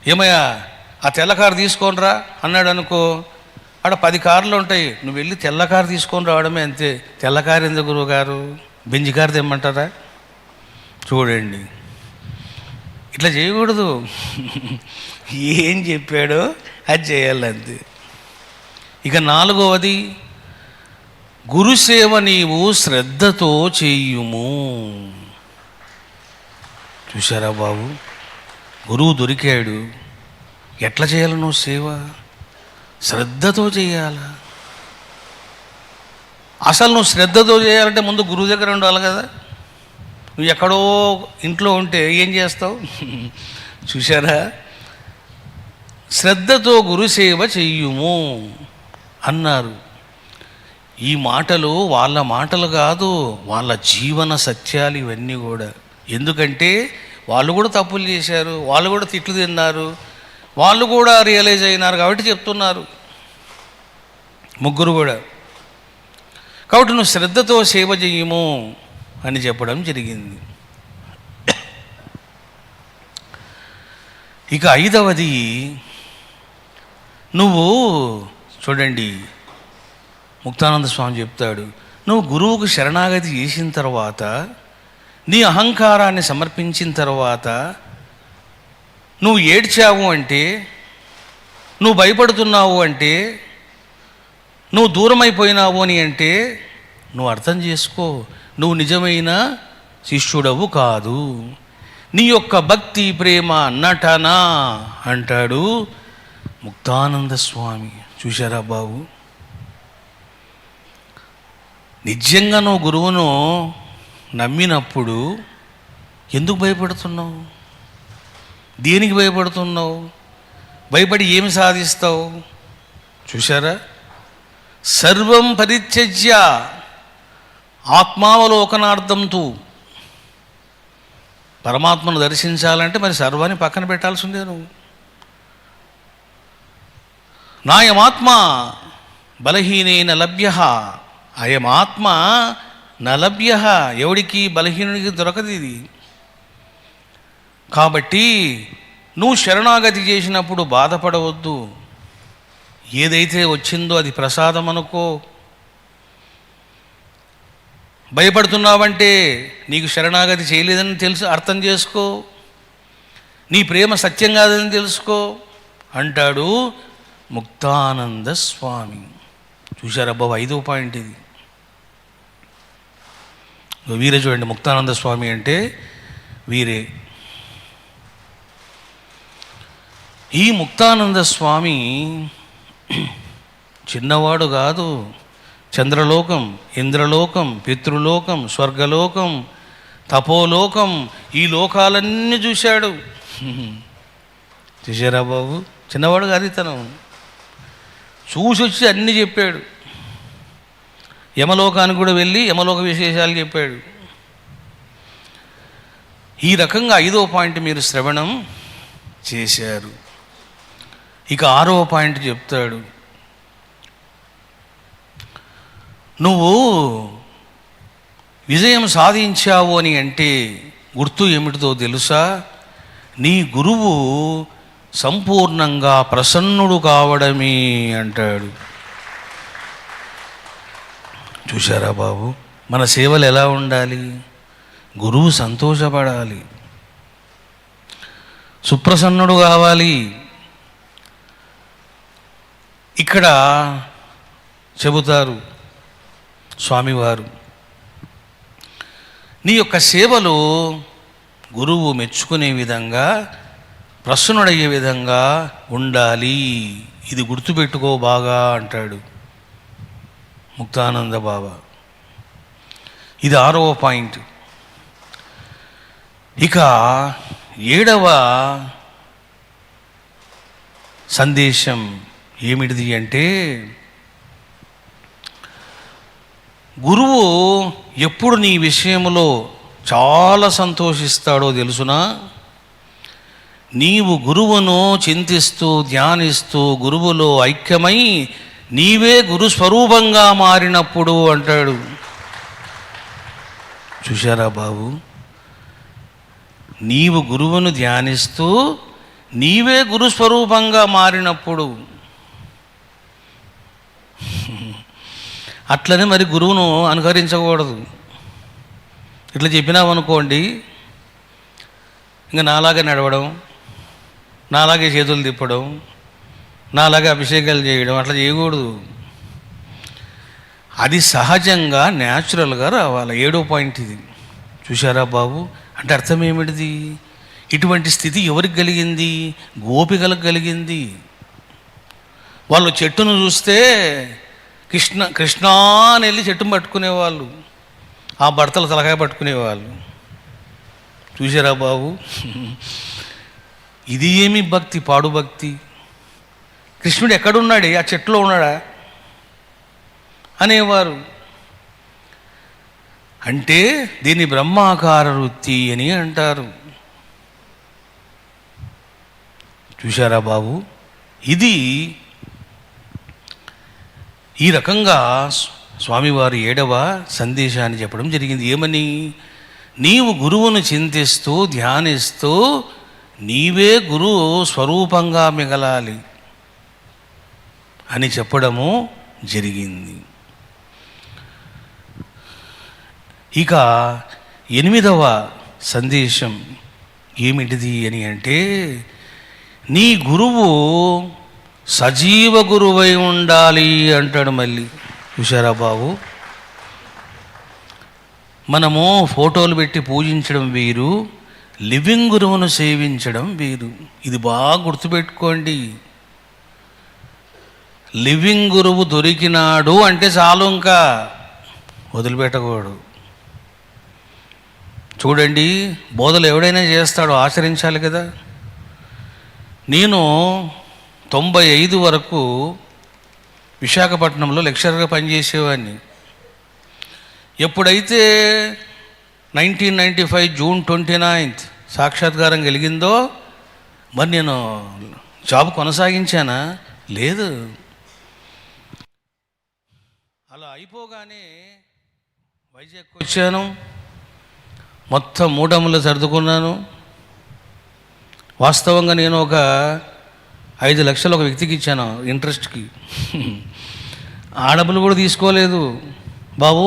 ఏమయ్యా ఆ తెల్ల కారు తీసుకొనిరా అన్నాడు అనుకో, ఆడ 10 కార్లు ఉంటాయి, నువ్వు వెళ్ళి తెల్ల కారు తీసుకొని రావడమే అంతే. తెల్ల కారు ఎందుకు గురువుగారు, బెంజి కారు తెమ్మంటారా? చూడండి, ఇట్లా చేయకూడదు. ఏం చెప్పాడో అది చేయాలంతే. ఇక 4వది, గురుసేవ నీవు శ్రద్ధతో చేయుము. చూశారా బాబు? గురువు దొరికాడు, ఎట్లా చేయాలి నువ్వు సేవ? శ్రద్ధతో చేయాలా? అసలు నువ్వు శ్రద్ధతో చేయాలంటే ముందు గురువు దగ్గర ఉండాలి కదా. నువ్వు ఎక్కడో ఇంట్లో ఉంటే ఏం చేస్తావు? చూశారా? శ్రద్ధతో గురుసేవ చెయ్యుము అన్నారు. ఈ మాటలు వాళ్ళ మాటలు కాదు, వాళ్ళ జీవన సత్యాలు ఇవన్నీ కూడా. ఎందుకంటే వాళ్ళు కూడా తప్పులు చేశారు, వాళ్ళు కూడా తిట్లు తిన్నారు, వాళ్ళు కూడా రియలైజ్ అయినారు కాబట్టి చెప్తున్నారు ముగ్గురు కూడా. కాబట్టి నువ్వు శ్రద్ధతో సేవ చెయ్యము అని చెప్పడం జరిగింది. ఇక 5వది, నువ్వు చూడండి, ముక్తానంద స్వామి చెప్తాడు, నువ్వు గురువుకు శరణాగతి చేసిన తర్వాత, నీ అహంకారాన్ని సమర్పించిన తర్వాత నువ్వు ఏడ్చావు అంటే, నువ్వు భయపడుతున్నావు అంటే, నువ్వు దూరమైపోయినావు అని అంటే నువ్వు అర్థం చేసుకో, నువ్వు నిజమైన శిష్యుడవు కాదు. నీ యొక్క భక్తి ప్రేమ నటన అంటాడు ముక్తానంద స్వామి. చూశారా బాబు? నిజంగా నువ్వు గురువును నమ్మినప్పుడు ఎందుకు భయపడుతున్నావు? దేనికి భయపడుతున్నావు? భయపడి ఏమి సాధిస్తావు? చూశారా? సర్వం పరిత్యజ్య ఆత్మావలోకనార్థంతు. పరమాత్మను దర్శించాలంటే మరి సర్వాన్ని పక్కన పెట్టాల్సిందే నువ్వు. నాయమాత్మ బలహీనైన లభ్య, అయమాత్మ నలభ్య, ఎవడికి బలహీనుడికి దొరకదు ఇది. కాబట్టి నువ్వు శరణాగతి చేసినప్పుడు బాధపడవద్దు. ఏదైతే వచ్చిందో అది ప్రసాదం అనుకో. భయపడుతున్నావంటే నీకు శరణాగతి చేయలేదని తెలుసు, అర్థం చేసుకో. నీ ప్రేమ సత్యం కాదని తెలుసుకో అంటాడు ముక్తానంద స్వామి. చూశారా బాబు? 5వ పాయింట్ ఇది. వీరే చూడండి, ముక్తానంద స్వామి అంటే వీరే. ఈ ముక్తానంద స్వామి చిన్నవాడు కాదు. చంద్రలోకం, ఇంద్రలోకం, పితృలోకం, స్వర్గలోకం, తపోలోకం, ఈ లోకాలన్నీ చూశాడు. చూశారా బాబు? చిన్నవాడు కాదు ఇతను. చూసి వచ్చి అన్నీ చెప్పాడు. యమలోకానికి కూడా వెళ్ళి యమలోక విశేషాలు చెప్పాడు. ఈ రకంగా 5వ పాయింట్ మీరు శ్రవణం చేశారు. ఇక 6వ పాయింట్ చెప్తాడు. నువ్వు విజయం సాధించావు అని అంటే గుర్తు ఏమిటితో తెలుసా? నీ గురువు సంపూర్ణంగా ప్రసన్నుడు కావడమే అంటాడు. చూశారా బాబు? మన సేవలు ఎలా ఉండాలి? గురువు సంతోషపడాలి, సుప్రసన్నుడు కావాలి. ఇక్కడ చెబుతారు స్వామివారు, నీ యొక్క సేవలు గురువు మెచ్చుకునే విధంగా, ప్రసన్నుడయ్యే విధంగా ఉండాలి. ఇది గుర్తుపెట్టుకో బాగా అంటాడు ముక్తానంద బాబా. ఇది 6వ పాయింట్. ఇక 7వ సందేశం ఏమిటిది అంటే, గురువు ఎప్పుడు నీ విషయంలో చాలా సంతోషిస్తాడో తెలుసునా? నీవు గురువును చింతిస్తూ ధ్యానిస్తూ గురువులో ఐక్యమై నీవే గురుస్వరూపంగా మారినప్పుడు అంటాడు. చూశారా బాబు? నీవు గురువును ధ్యానిస్తూ నీవే గురుస్వరూపంగా మారినప్పుడు. అట్లనే మరి గురువును అనుకరించకూడదు. ఇట్లా చెప్పినావు అనుకోండి, ఇంకా నాలాగే నడవడం, నాలాగే చేతులు తిప్పడం, నాలాగే అభిషేకాలు చేయడం అట్లా చేయకూడదు. అది సహజంగా న్యాచురల్గా రావాలి. 7వ పాయింట్ ఇది. చూశారా బాబు? అంటే అర్థం ఏమిటిది? ఇటువంటి స్థితి ఎవరికి కలిగింది? గోపికలకు కలిగింది. వాళ్ళు చెట్టును చూస్తే కృష్ణ కృష్ణ అని వెళ్ళి చెట్టును పట్టుకునేవాళ్ళు, ఆ భర్తలు తలకాయ పట్టుకునేవాళ్ళు. చూసారా బాబు, ఇది ఏమి భక్తి, పాడు భక్తి. కృష్ణుడు ఎక్కడున్నాడే, ఆ చెట్లో ఉన్నాడా అనేవారు. అంటే దీన్ని బ్రహ్మాకార వృత్తి అని అంటారు. చూశారా బాబు, ఇది ఈ రకంగా స్వామివారు 7వ సందేశాన్ని చెప్పడం జరిగింది. ఏమని? నీవు గురువును చింతిస్తూ ధ్యానిస్తూ నీవే గురువు స్వరూపంగా మిగలాలి అని చెప్పడము జరిగింది. ఇక 8వ సందేశం ఏమిటిది అని అంటే, నీ గురువు సజీవ గురువై ఉండాలి అంటాడు మళ్ళీ. చూశారా బాబు, మనము ఫోటోలు పెట్టి పూజించడం వేరు, లివింగ్ గురువును సేవించడం వేరు. ఇది బాగా గుర్తుపెట్టుకోండి. లివింగ్ గురువు దొరికినాడు అంటే చాలు, ఇంకా వదిలిపెట్టకూడదు. చూడండి, బోధలు ఎవడైనా చేస్తాడో ఆచరించాలి కదా. నేను 95 వరకు విశాఖపట్నంలో లెక్చరర్గా పనిచేసేవాడిని. ఎప్పుడైతే 1995 జూన్ 29 సాక్షాత్కారం కలిగిందో, మరి నేను జాబ్ కొనసాగించానా? లేదు. అలా అయిపోగానే వైజాగ్ వచ్చాను, మొత్తం మూడములు సర్దుకున్నాను. వాస్తవంగా నేను ఒక 5 లక్షలు ఒక వ్యక్తికి ఇచ్చాను ఇంట్రెస్ట్కి. ఆ డబ్బులు కూడా తీసుకోలేదు. బాబు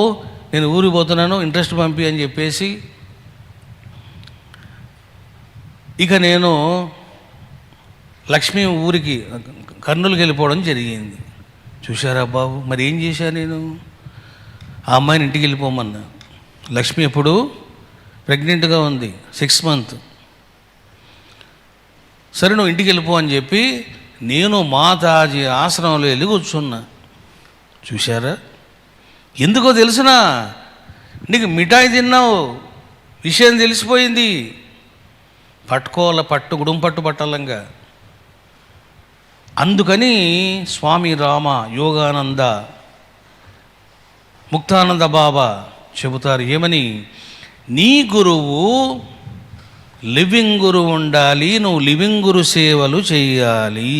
నేను ఊరికి పోతున్నాను, ఇంట్రెస్ట్ పంపి అని చెప్పేసి ఇక నేను లక్ష్మి ఊరికి కర్నూలుకి వెళ్ళిపోవడం జరిగింది. చూశారా బాబు, మరి ఏం చేశాను నేను? ఆ అమ్మాయిని ఇంటికి వెళ్ళిపోమన్నా. లక్ష్మి ఎప్పుడు ప్రెగ్నెంట్గా ఉంది, 6 months. సరే నువ్వు ఇంటికి వెళ్ళిపో అని చెప్పి నేను మాతాజీ ఆశ్రమంలో వెళ్ళి కూర్చున్నా. చూశారా, ఎందుకో తెలిసినా, నీకు మిఠాయి తిన్నావు, విషయం తెలిసిపోయింది, పట్టు గుడుం పట్టాలంగా. అందుకని స్వామి రామ యోగానంద ముక్తానంద బాబా చెబుతారు ఏమని, నీ గురువు లివింగ్ గురువు ఉండాలి, నువ్వు లివింగ్ గురు సేవలు చేయాలి.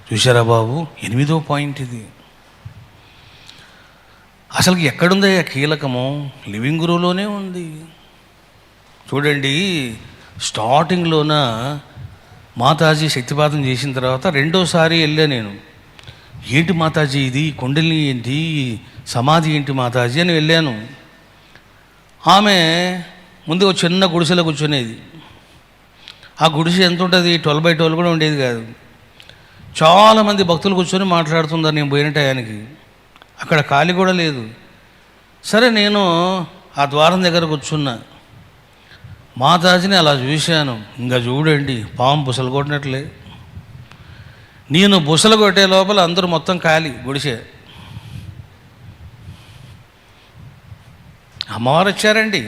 చూశారా బాబు, 8వ పాయింట్ ఇది. అసలుకి ఎక్కడుంది ఆ కీలకము? లివింగ్ గురువులోనే ఉంది. చూడండి, స్టార్టింగ్లోన మాతాజీ శక్తిపాతం చేసిన తర్వాత 2వసారి వెళ్ళా నేను. ఏంటి మాతాజీ ఇది, కుండలిని ఏంటి, సమాధి ఏంటి మాతాజీ అని వెళ్ళాను. ఆమె ముందు ఒక చిన్న గుడిసెలో కూర్చునేది. ఆ గుడిసె ఎంత ఉంటుంది, 12x12 కూడా ఉండేది కాదు. చాలామంది భక్తులు కూర్చొని మాట్లాడుతున్నారు నేను పోయిన టయానికి. అక్కడ ఖాళీ కూడా లేదు. సరే నేను ఆ ద్వారం దగ్గర కూర్చున్నా. మాతాజీని అలా చూశాను. ఇంకా చూడండి, పాము బుసలు కొట్టినట్లే. నేను బుసలు కొట్టే లోపల అందరూ మొత్తం ఖాళీ గుడిసె. అమ్మవారు వచ్చారండి,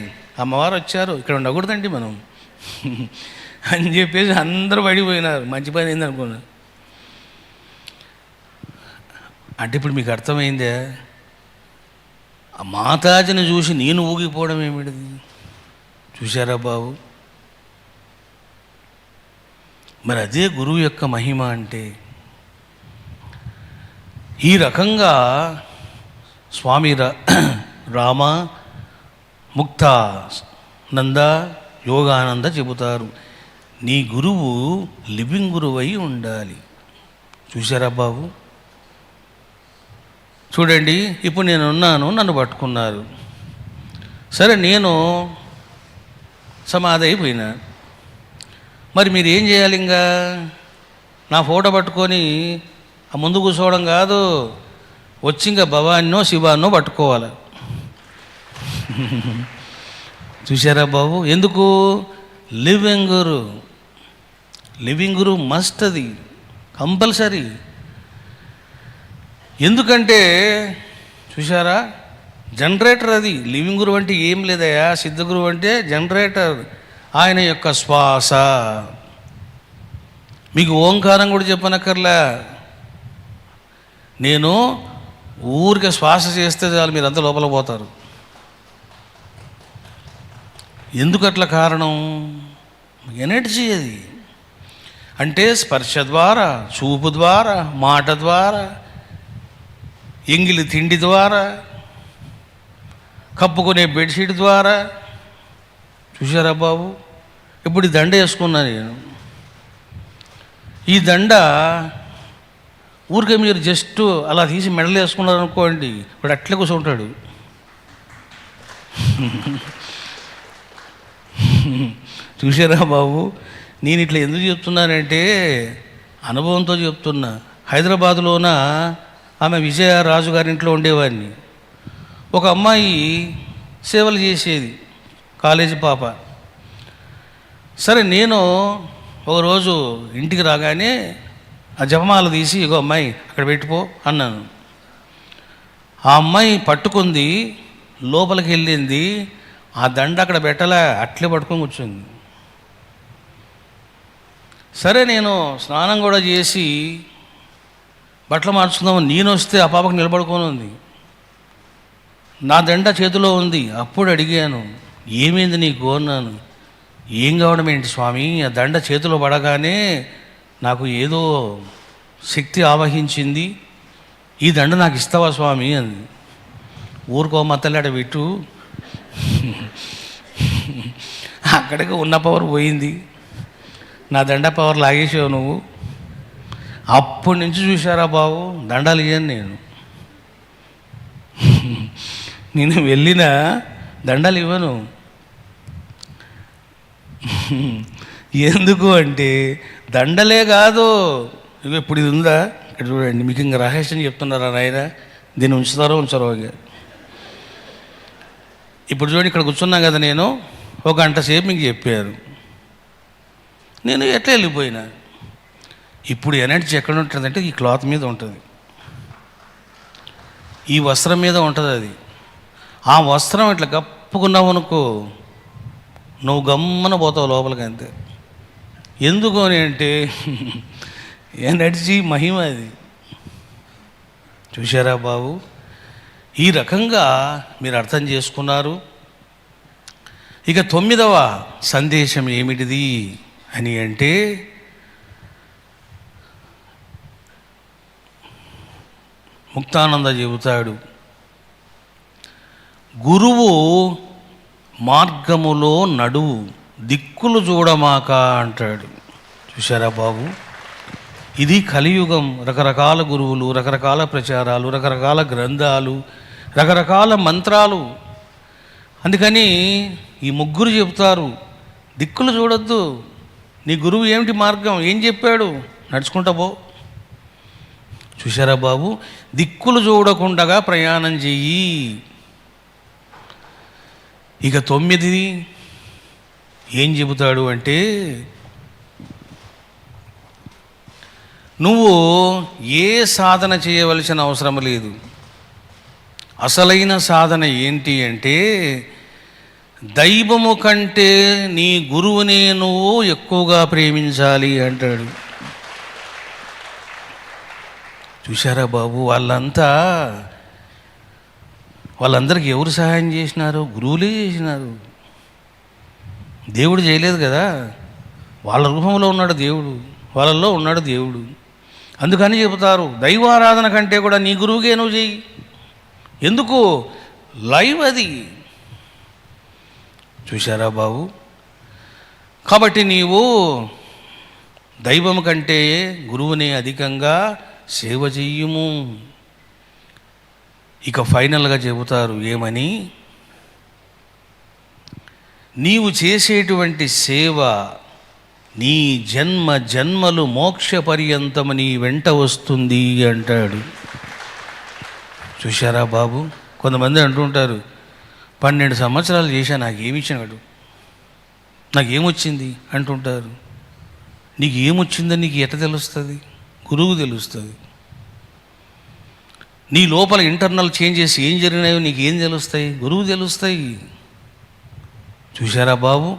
అమ్మవారు వచ్చారు, ఇక్కడ ఉండకూడదండి మనం అని చెప్పేసి అందరూ పడిపోయినారు. మంచి పని అయింది అనుకున్నా. అంటే ఇప్పుడు మీకు అర్థమైందే, ఆ మాతాజీని చూసి నేను ఊగిపోవడం ఏమిటిది? చూశారా బాబు, మరి అదే గురువు యొక్క మహిమ అంటే. ఈ రకంగా స్వామి రామ ముక్తానంద యోగానంద చెబుతారు, నీ గురువు లివింగ్ గురువై ఉండాలి. చూశారా బాబు, చూడండి, ఇప్పుడు నేను ఉన్నాను, నన్ను పట్టుకున్నారు. సరే నేను సమాధి అయిపోయినా. మరి మీరు ఏం చేయాలి? ఇంకా నా ఫోటో పట్టుకొని ఆ ముందు కూర్చోవడం కాదు, వచ్చి ఇంకా భవాన్నో శివాన్నో పట్టుకోవాలి. చూశారా బాబు, ఎందుకు? లివింగ్ గురు మస్ట్, అది కంపల్సరీ. ఎందుకంటే చూశారా, జనరేటర్ అది. లివింగ్ గురువు అంటే ఏం లేదయా, సిద్ధ గురువు అంటే జనరేటర్. ఆయన యొక్క శ్వాస. మీకు ఓంకారం కూడా చెప్పనక్కర్లే, నేను ఊరికే శ్వాస చేస్తే చాలు మీరు అంతా లోపల పోతారు. ఎందుకు అట్లా కారణం? ఎనర్జీ అది. అంటే స్పర్శ ద్వారా, చూపు ద్వారా, మాట ద్వారా, ఎంగిలి తిండి ద్వారా, కప్పుకునే బెడ్షీట్ ద్వారా. చూశారా బాబు? ఇప్పుడు ఈ దండ వేసుకున్నా నేను. ఈ దండ ఊరికే మీరు జస్ట్ అలా తీసి మెడలు వేసుకున్నారు అనుకోండి, ఇప్పుడు అట్లే కూర్చుంటాడు. చూశారా బాబు? నేను ఇట్లా ఎందుకు చెప్తున్నానంటే అనుభవంతో చెప్తున్నా. హైదరాబాదులోన ఆమె విజయ రాజు గారింట్లో ఉండేవాడిని. ఒక అమ్మాయి సేవలు చేసేది, కాలేజీ పాప. సరే, నేను ఒకరోజు ఇంటికి రాగానే ఆ జపమాల తీసి ఇగో అమ్మాయి అక్కడ పెట్టిపో అన్నాను. ఆ అమ్మాయి పట్టుకుంది, లోపలికి వెళ్ళింది. ఆ దండ అక్కడ పెట్టలే, అట్లే పట్టుకొని కూర్చుంది. సరే, నేను స్నానం కూడా చేసి బట్టలు మార్చుకుందామని నేను వస్తే ఆ పాపకు నిలబడుకొని ఉంది, నా దండ చేతిలో ఉంది. అప్పుడు అడిగాను, ఏమైంది నీకు అన్నాను. ఏం కావడం ఏంటి స్వామి, ఆ దండ చేతిలో పడగానే నాకు ఏదో శక్తి ఆవహించింది, ఈ దండ నాకు ఇస్తావా స్వామి అంది. ఊరుకో మత్తలాడ పెట్టు, అక్కడికి ఉన్న పవర్ పోయింది, నా దండ పవర్ లాగేసావు నువ్వు. అప్పటి నుంచి చూశారా బాబు, దండాలు ఇయ్యను నేను వెళ్ళిన దండాలు ఇవ్వను. ఎందుకు అంటే దండలే కాదు, ఇక ఇప్పుడు ఇది ఉందా ఇక్కడ చూడండి, మీకు ఇంకా రహస్యం చెప్తున్నారా నాయన, దీన్ని ఉంచుతారో ఉంచారో. ఇప్పుడు చూడండి, ఇక్కడ కూర్చున్నా కదా నేను, ఒక గంట సేపు మీకు చెప్పారు, నేను ఎట్లా వెళ్ళిపోయినా. ఇప్పుడు ఎనర్జీ ఎక్కడ ఉంటుందంటే ఈ క్లాత్ మీద ఉంటుంది, ఈ వస్త్రం మీద ఉంటుంది. అది ఆ వస్త్రం ఇట్లా కప్పుకున్నావు అనుకో, నువ్వు గమ్మన పోతావు లోపలికి, అంతే. ఎందుకు అని అంటే ఎనర్జీ మహిమ అది. చూశారా బాబు? ఈ రకంగా మీరు అర్థం చేసుకున్నారు. ఇక 9వ సందేశం ఏమిటిది అని అంటే, ముక్తానంద చెబుతాడు, గురువు మార్గములో నడువు, దిక్కులు చూడమాక అంటాడు. చూశారా బాబు? ఇది కలియుగం. రకరకాల గురువులు, రకరకాల ప్రచారాలు, రకరకాల గ్రంథాలు, రకరకాల మంత్రాలు. అందుకని ఈ ముగ్గురు చెబుతారు, దిక్కులు చూడొద్దు, నీ గురువు ఏమిటి మార్గం, ఏం చెప్పాడు, నడుచుకుంటా పో. చూశారా బాబు? దిక్కులు చూడకుండా ప్రయాణం చెయ్యి. ఇక 9 ఏం చెబుతాడు అంటే, నువ్వు ఏ సాధన చేయవలసిన అవసరం లేదు. అసలైన సాధన ఏంటి అంటే, దైవము కంటే నీ గురువునే నువ్వు ఎక్కువగా ప్రేమించాలి అంటాడు. చూశారా బాబు? వాళ్ళందరికీ ఎవరు సహాయం చేసినారు? గురువులే చేసినారు. దేవుడు చేయలేదు కదా. వాళ్ళ రూపంలో ఉన్నాడు దేవుడు, వాళ్ళల్లో ఉన్నాడు దేవుడు. అందుకని చెబుతారు, దైవారాధన కంటే కూడా నీ గురువుకే నువ్వు చెయ్యి. ఎందుకు? లైవ్ అది. చూశారా బాబు? కాబట్టి నీవు దైవం కంటే గురువుని అధికంగా సేవ చెయ్యము. ఇక ఫైనల్గా చెబుతారు ఏమని, నీవు చేసేటువంటి సేవ నీ జన్మ జన్మలు మోక్ష పర్యంతము నీ వెంట వస్తుంది అంటాడు. చూశారా బాబు? కొంతమంది అంటుంటారు, 12 సంవత్సరాలు చేశా, నాకేమిచ్చినాడు, నాకేమొచ్చింది అంటుంటారు. నీకు ఏమొచ్చిందని నీకు ఎట్లా తెలుస్తుంది? గురువు తెలుస్తుంది. నీ లోపల ఇంటర్నల్ చేంజెస్ ఏం జరిగినాయో నీకు ఏం తెలుస్తాయి? గురువు తెలుస్తాయి. చూశారా బాబు,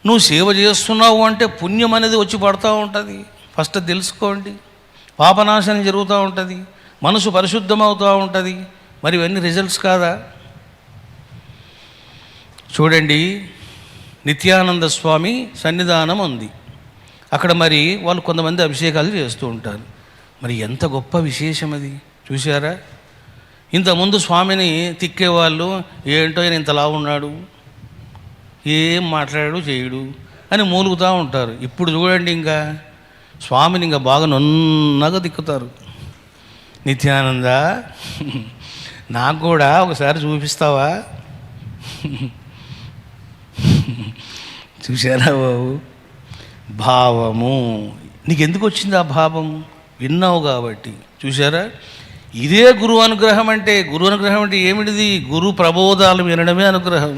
నువ్వు సేవ చేస్తున్నావు అంటే పుణ్యం అనేది వచ్చి పడుతూ ఉంటుంది. ఫస్ట్ తెలుసుకోండి. పాపనాశనం జరుగుతూ ఉంటుంది, మనసు పరిశుద్ధమవుతూ ఉంటుంది. మరి ఇవన్నీ రిజల్ట్స్ కాదా? చూడండి, నిత్యానంద స్వామి సన్నిధానం ఉంది. అక్కడ మరి వాళ్ళు కొంతమంది అభిషేకాలు చేస్తూ ఉంటారు. మరి ఎంత గొప్ప విశేషం అది. చూశారా, ఇంతకుముందు స్వామిని తిక్కేవాళ్ళు, ఏంటో ఆయన ఇంతలా ఉన్నాడు, ఏం మాట్లాడాడు చేయడు అని మూలుగుతూ ఉంటారు. ఇప్పుడు చూడండి, ఇంకా స్వామిని ఇంకా బాగా నున్నగా తిక్కుతారు. నిత్యానంద, నాకు కూడా ఒకసారి చూపిస్తావా? చూశారా బాబు, భావము నీకు ఎందుకు వచ్చింది? ఆ భావం విన్నావు కాబట్టి. చూశారా, ఇదే గురువు అనుగ్రహం అంటే. గురువు అనుగ్రహం అంటే ఏమిటిది? గురు ప్రబోధాలు వినడమే అనుగ్రహం.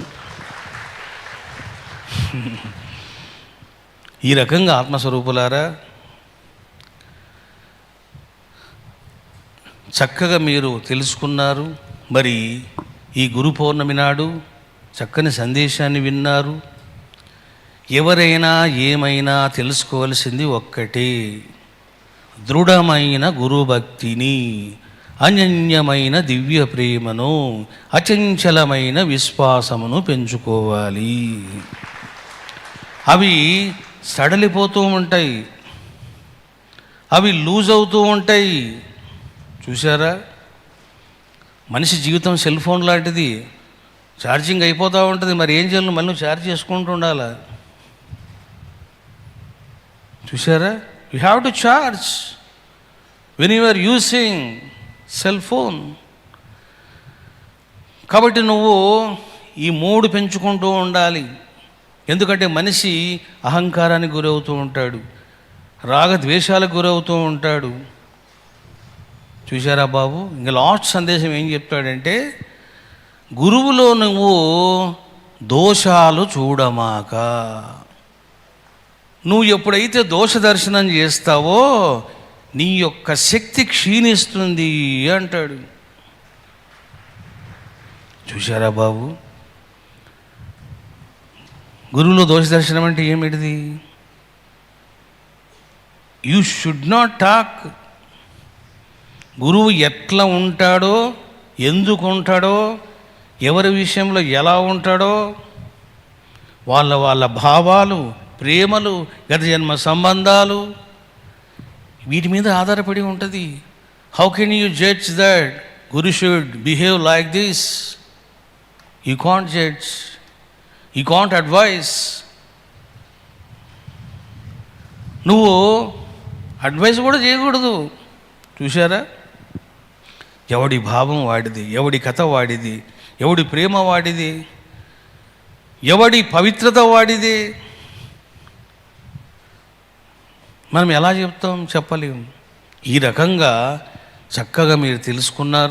ఈ రకంగా ఆత్మస్వరూపులారా, చక్కగా మీరు తెలుసుకున్నారు. మరి ఈ గురు పౌర్ణమి నాడు చక్కని సందేశాన్ని విన్నారు. ఎవరైనా ఏమైనా తెలుసుకోవాల్సింది ఒక్కటే, దృఢమైన గురుభక్తిని, అనన్యమైన దివ్య ప్రేమను, అచంచలమైన విశ్వాసమును పెంచుకోవాలి. అవి సడలిపోతూ ఉంటాయి, అవి లూజ్ అవుతూ ఉంటాయి. చూసారా, మనిషి జీవితం సెల్ ఫోన్ లాంటిది, ఛార్జింగ్ అయిపోతూ ఉంటుంది. మరి ఏం చేయాలి? మళ్ళీ ఛార్జ్ చేసుకుంటూ ఉండాలా? చూసారా, you have to charge when you are using cell phone. కాబట్టి నువ్వు ఈ 3 పెంచుకుంటూ ఉండాలి. ఎందుకంటే మనిషి అహంకారానికి గురవుతూ ఉంటాడు, రాగద్వేషాలకు గురవుతూ ఉంటాడు. చూశారా బాబు, ఇంకా లాస్ట్ సందేశం ఏం చెప్తాడంటే, గురువులో నువ్వు దోషాలు చూడమాక. నువ్వు ఎప్పుడైతే దోష దర్శనం చేస్తావో నీ యొక్క శక్తి క్షీణిస్తుంది అంటాడు. చూశారా బాబు, గురువులో దోష దర్శనం అంటే ఏమిటిది? You should not talk. గురువు ఎట్లా ఉంటాడో, ఎందుకు ఉంటాడో, ఎవరి విషయంలో ఎలా ఉంటాడో, వాళ్ళ భావాలు, ప్రేమలు, గత జన్మ సంబంధాలు, వీటి మీద ఆధారపడి ఉంటుంది. How can you judge that Guru should behave like this? You can't judge, you can't advice. నువ్వు అడ్వైస్ కూడా చేయకూడదు. చూశారా, ఎవడి భావం వాడిది, ఎవడి కథ వాడిది, ఎవడి ప్రేమ వాడిది, ఎవడి పవిత్రత వాడిది. మనం ఎలా చెప్తాం? చెప్పలేము. ఈ రకంగా చక్కగా మీరు తెలుసుకున్నారు.